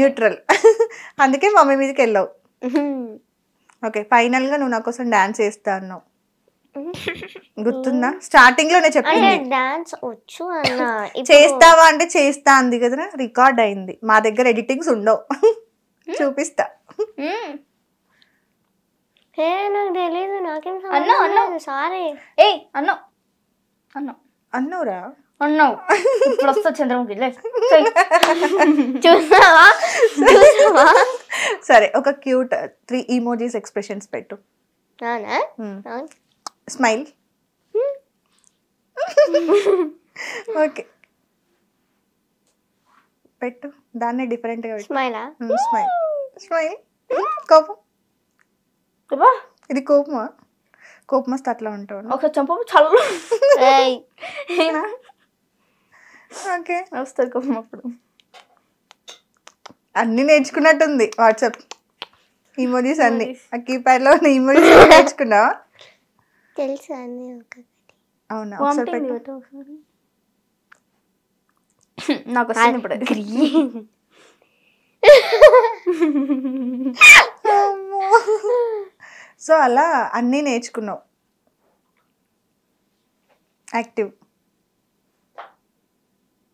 neutral. అందుకే మమ్మీ మీదకి వెళ్ళావు. ఓకే, ఫైనల్ గా నువ్వు నా కోసం డాన్స్ చేస్తా అన్నావు, గుర్తుందా? స్టార్టింగ్ లోనే చెప్పింది డాన్స్ వచ్చు అన్న. చేస్తావా అంటే చేస్తా అంది కదా, రికార్డ్ అయింది. మా దగ్గర ఎడిటింగ్స్ ఉండవు, చూపిస్తా. నాకు తెలీదు, నాకేం సారీ. అన్నవురా అన్నావు. ఇప్పుడు వస్తా చంద్రముఖి. సరే, ఒక క్యూట్ 3 emojis ఎక్స్ప్రెషన్స్ పెట్టు. స్మైల్. ఓకే పెట్టు, దాన్నే డిఫరెంట్ గా పెట్టు. స్మైలా? స్మైల్. కోపం. ఇది కోపమా? కోపం వస్తే అట్లా ఉంటావు. ఒక చంప చల్ల. ఓకే, వస్తుంది కోపం అప్పుడు. అన్ని నేర్చుకున్నట్టుంది వాట్సాప్ ఈమోజీస్ అన్ని. ఆ కీప్యాడ్ లో ఈమోజీస్ నేర్చుకున్నావా? తెలుసు అన్ని. అవునా? నాకు వస్తుంది ఇప్పుడు. సో అలా అన్నీ నేర్చుకున్నావు. యాక్టివ్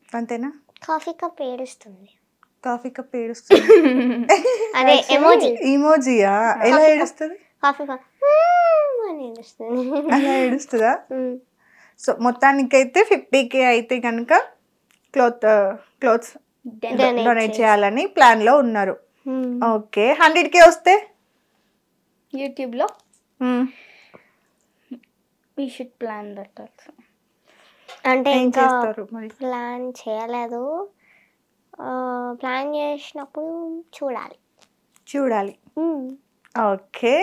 అంతేనా? కాఫీ కప్ ఏడుస్తుంది. కాఫీ కప్ ఏడుస్తుంది. అదే ఎమోజీ. ఈమోజీయా? ఎలా ఏడుస్తుంది? కాఫీ కప్ అని ఏడుస్తుంది. అలా ఏడుస్తుందా? సో మొత్తానికైతే 50K అయితే కనుక క్లోత్స్ డొనేట్ చేయాలని ప్లాన్ లో ఉన్నారు. ఓకే, 100K వస్తే యూట్యూబ్ లో we should plan that also. అంటే ఇంకా ప్లాన్ చేయలేదు, ప్లాన్ చేసినప్పుడు చూడాలి. ఓకే,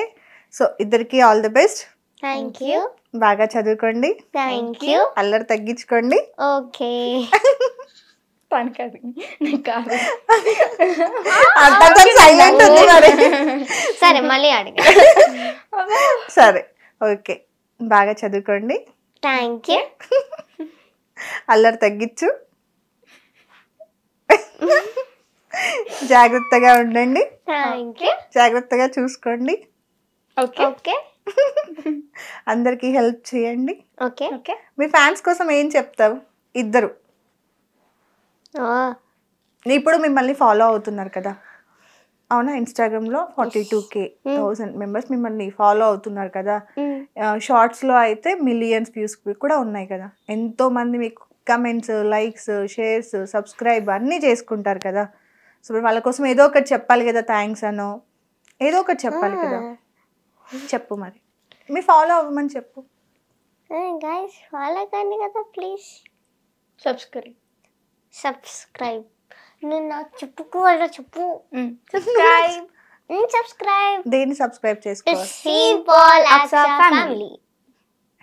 సో ఇద్దరికి all the best. Thank you. బాగా చదువుకోండి. Thank you. అల్లరి తగ్గించుకోండి. ఓకే. సైలెంట్ ఉంది మరి. సరే మళ్ళీ అడిగా. సరే, ఓకే, బాగా చదువుకోండి. Thank you. అల్లరి తగ్గించు, జాగ్రత్తగా ఉండండి. Thank you. జాగ్రత్తగా చూసుకోండి. ఓకే. అందరికి హెల్ప్ చేయండి. ఓకే. మీ ఫ్యాన్స్ కోసం ఏం చెప్తావు? ఇద్దరు ఇప్పుడు మిమ్మల్ని ఫాలో అవుతున్నారు కదా, అవునా? ఇన్స్టాగ్రామ్లో 42,000 మెంబర్స్ మిమ్మల్ని ఫాలో అవుతున్నారు కదా. షార్ట్స్లో అయితే మిలియన్స్ వ్యూస్ కూడా ఉన్నాయి కదా. ఎంతో మంది మీకు కమెంట్స్, లైక్స్, షేర్స్, సబ్స్క్రైబ్ అన్నీ చేసుకుంటారు కదా. సో వాళ్ళ కోసం ఏదో ఒకటి చెప్పాలి కదా, థ్యాంక్స్ అనో ఏదో ఒకటి చెప్పాలి కదా. చెప్పు మరి, మీ ఫాలో అవ్వమని చెప్పు. గైస్ ఫాలో కండి కదా ప్లీజ్. సబ్స్క్రైబ్. నువ్వు నాకు చెప్పుకోవాలా? చెప్పు. సబ్స్క్రైబ్. దేన్ని సబ్స్క్రైబ్ చేసుకోవాలి?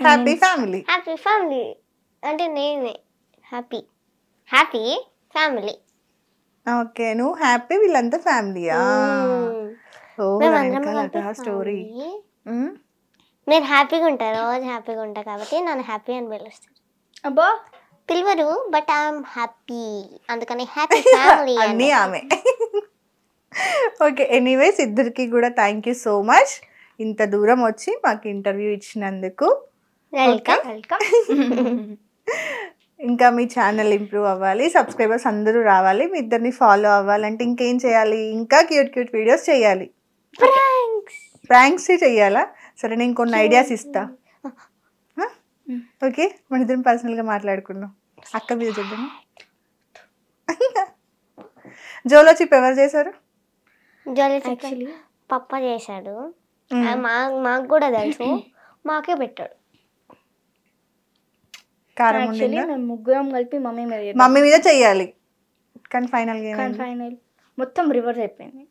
హ్యాపీ ఫ్యామిలీ అంటే నేనే హ్యాపీ ఫ్యామిలీ. ఓకే, నువ్వు హ్యాపీ, వీళ్ళంతా ఫ్యామిలీయా? స్టోరీ. మీరు హ్యాపీగా ఉంటారు, రోజు హ్యాపీగా ఉంటారు కాబట్టి నన్ను హ్యాపీ అని పిలుస్తారు. అబ్బా పిలవరు, బట్ ఐఎమ్ హ్యాపీ, అందుకని హ్యాపీ ఫ్యామిలీ అన్నీ ఆమె. ఓకే, ఎనీవేస్ ఇద్దరికి కూడా థ్యాంక్ యూ సో మచ్. ఇంత దూరం వచ్చి మాకు ఇంటర్వ్యూ ఇచ్చినందుకు వెల్కమ్. ఇంకా మీ ఛానల్ ఇంప్రూవ్ అవ్వాలి, సబ్స్క్రైబర్స్ అందరూ రావాలి, మీ ఇద్దరిని ఫాలో అవ్వాలంటే ఇంకేం చేయాలి? ఇంకా క్యూట్ వీడియోస్ చేయాలి, ప్రాంక్స్ చెయ్యాలా? సరే, నేను కొన్ని ఐడియాస్ ఇస్తా. ఓకే, మన ఇద్దరం పర్సనల్గా మాట్లాడుకున్నాం. అక్క మీద చూద్దాము. జోలో చిప్ ఎవరు చేశారు? పప్ప చేశాడు. మాకు కూడా తెలుసు, మాకే పెట్టాడు. కారం ముగ్గురం కలిపి మమ్మీ మీద చెయ్యాలి, కానీ ఫైనల్ మొత్తం రివర్స్ అయిపోయింది.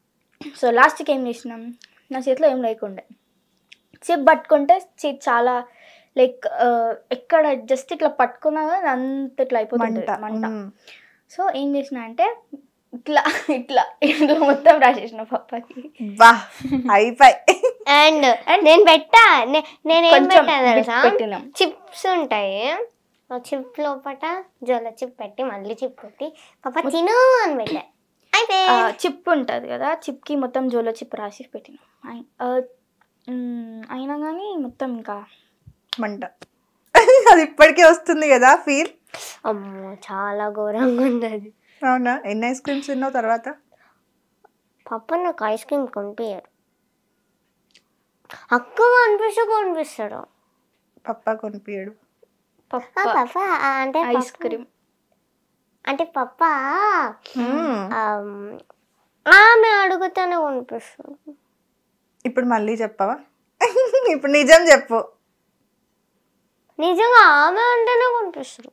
సో లాస్ట్కి ఏం చేసినాం, నా చేతిలో ఏం లేకుండే, చిప్ పట్టుకుంటే చాలా లైక్ ఎక్కడ జస్ట్ ఇట్లా పట్టుకున్నా అంత ఇట్లా అయిపోతుంది మంట. సో ఏం చేసిన అంటే ఇట్లా ఇట్లా ఇట్లా మొత్తం రాసేసిన పప్పాకి. బా అయిపోయి. అండ్ నేను పెట్టా, నేనేం కొంచెం పెట్టా తెలుసా, పెట్టినాం. చిప్స్ ఉంటాయి, చిప్ లోపట జోల చిప్ పెట్టి మళ్ళీ చిప్ పెట్టి పాప తిను అని పెట్టా. అయితే చిప్ ఉంటుంది కదా, చిప్కి మొత్తం జోలో చిప్ రాసి పెట్టినాం. అయినా కానీ మొత్తం ఇంకా మంట. అది ఇప్పటికే వస్తుంది కదా ఫీల్. అమ్మో చాలా ఘోరంగా ఉంది అది. అవునా? ఎన్ని ఐస్ క్రీమ్స్ తిన్నావు తర్వాత? పప్ప నాకు ఐస్ క్రీమ్ కొనిపించాడు, అక్క కొనిపిస్తాడు. పప్ప కొనిపించాడు. పప్ప అంటే ఐస్ క్రీమ్ అంటే పప్ప ఆమె అడుగుతానే కొనిపిస్తాడు. ఇప్పుడు మళ్ళీ చెప్పవా? ఇప్పుడు నిజం చెప్పు. నిజంగా ఆమె అంటేనే కొనిపిస్తారు.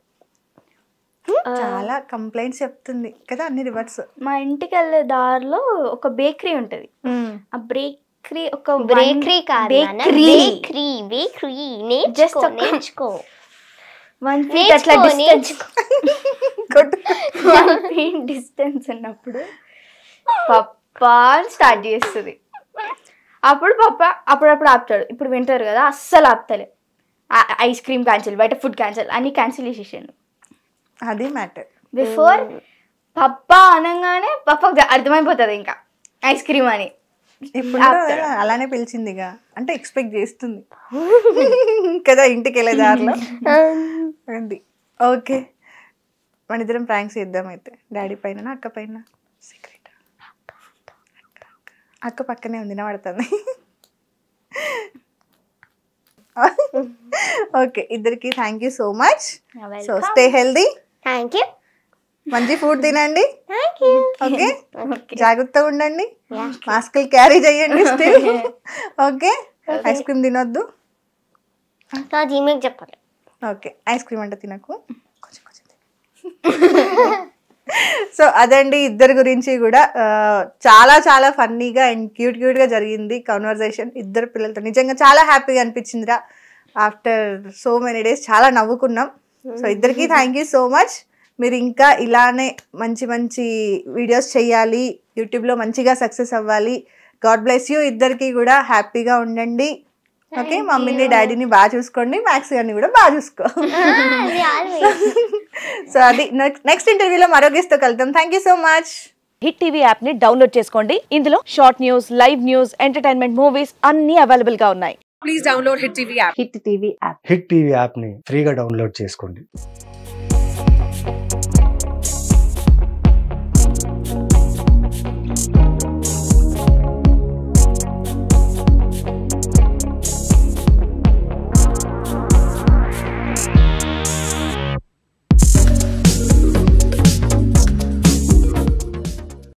చాలా కంప్లైంట్స్ చెప్తుంది కదా, అన్ని రివర్స్. మా ఇంటికి వెళ్ళే దారిలో ఒక బేకరీ ఉంటది. ఆ బేకరీ ఒక బేకరీ కాదు, బేకరీ నేర్చుకో 1 feet అట్లా డిస్టెన్స్ ఉన్నప్పుడు పప్పా స్టార్ట్ చేస్తుంది. అప్పుడు పప్ప అప్పుడప్పుడు ఆపుతాడు. ఇప్పుడు వింటారు కదా, అస్సలు ఆపుతలే. ఐస్ క్రీమ్ క్యాన్సిల్, బయట ఫుడ్ క్యాన్సిల్, అన్ని క్యాన్సిల్ చేసేసాను. అది మ్యాటర్. బిఫోర్ పప్ప అనగానే పప్పకు అర్థమైపోతుంది ఇంకా ఐస్ క్రీమ్ అని. ఇప్పుడు అలానే పిలిచిందిగా, అంటే ఎక్స్పెక్ట్ చేస్తుంది కదా ఇంటికి వెళ్ళే దారిలో. ఓకే, మన ఇద్దరం ప్రాంక్స్ చేద్దాం అయితే. డాడీ పైన అక్క పైన? సీక్రెట్. అక్క పక్కనే ఉంది, వినబడుతుంది. ఓకే, ఇద్దరికి thank you so much. So stay healthy. Thank you. మంచి ఫుడ్ తినండి. ఓకే, ఓకే, జాగ్రత్తగా ఉండండి, మాస్కులు క్యారీ చేయండి స్టిల్. ఓకే, ఐస్ క్రీమ్ తినొద్దు. చెప్పాలి. ఓకే, ఐస్ క్రీమ్ అంటే తినకు, కొంచెం కొంచెం. సో అదండి ఇద్దరి గురించి కూడా చాలా చాలా ఫన్నీగా అండ్ క్యూట్గా జరిగింది కాన్వర్జేషన్ ఇద్దరు పిల్లలతో. నిజంగా చాలా హ్యాపీగా అనిపించిందిరా. ఆఫ్టర్ సో మెనీ డేస్ చాలా నవ్వుకున్నాం. సో ఇద్దరికి థ్యాంక్ యూ సో మచ్. మీరు ఇంకా ఇలానే మంచి మంచి వీడియోస్ చేయాలి, యూట్యూబ్లో మంచిగా సక్సెస్ అవ్వాలి. God bless you. ఇద్దరికి కూడా హ్యాపీగా ఉండండి. ఓకే, మమ్మీని డాడీని బాగా చూసుకోండి, మ్యాక్స్ గారిని కూడా బాగా చూసుకో. సో అది నెక్స్ట్ ఇంటర్వ్యూలో మరో గెస్ట్తో కలుద్దాం. Thank you so much. Hit TV app ని డౌన్లోడ్ చేసుకోండి. ఇందులో short news, live news, entertainment movies అన్ని అవైలబుల్ గా ఉన్నాయి. Please download hit TV app. Hit TV app hit TV app ని ఫ్రీగా డౌన్లోడ్ చేసుకోండి.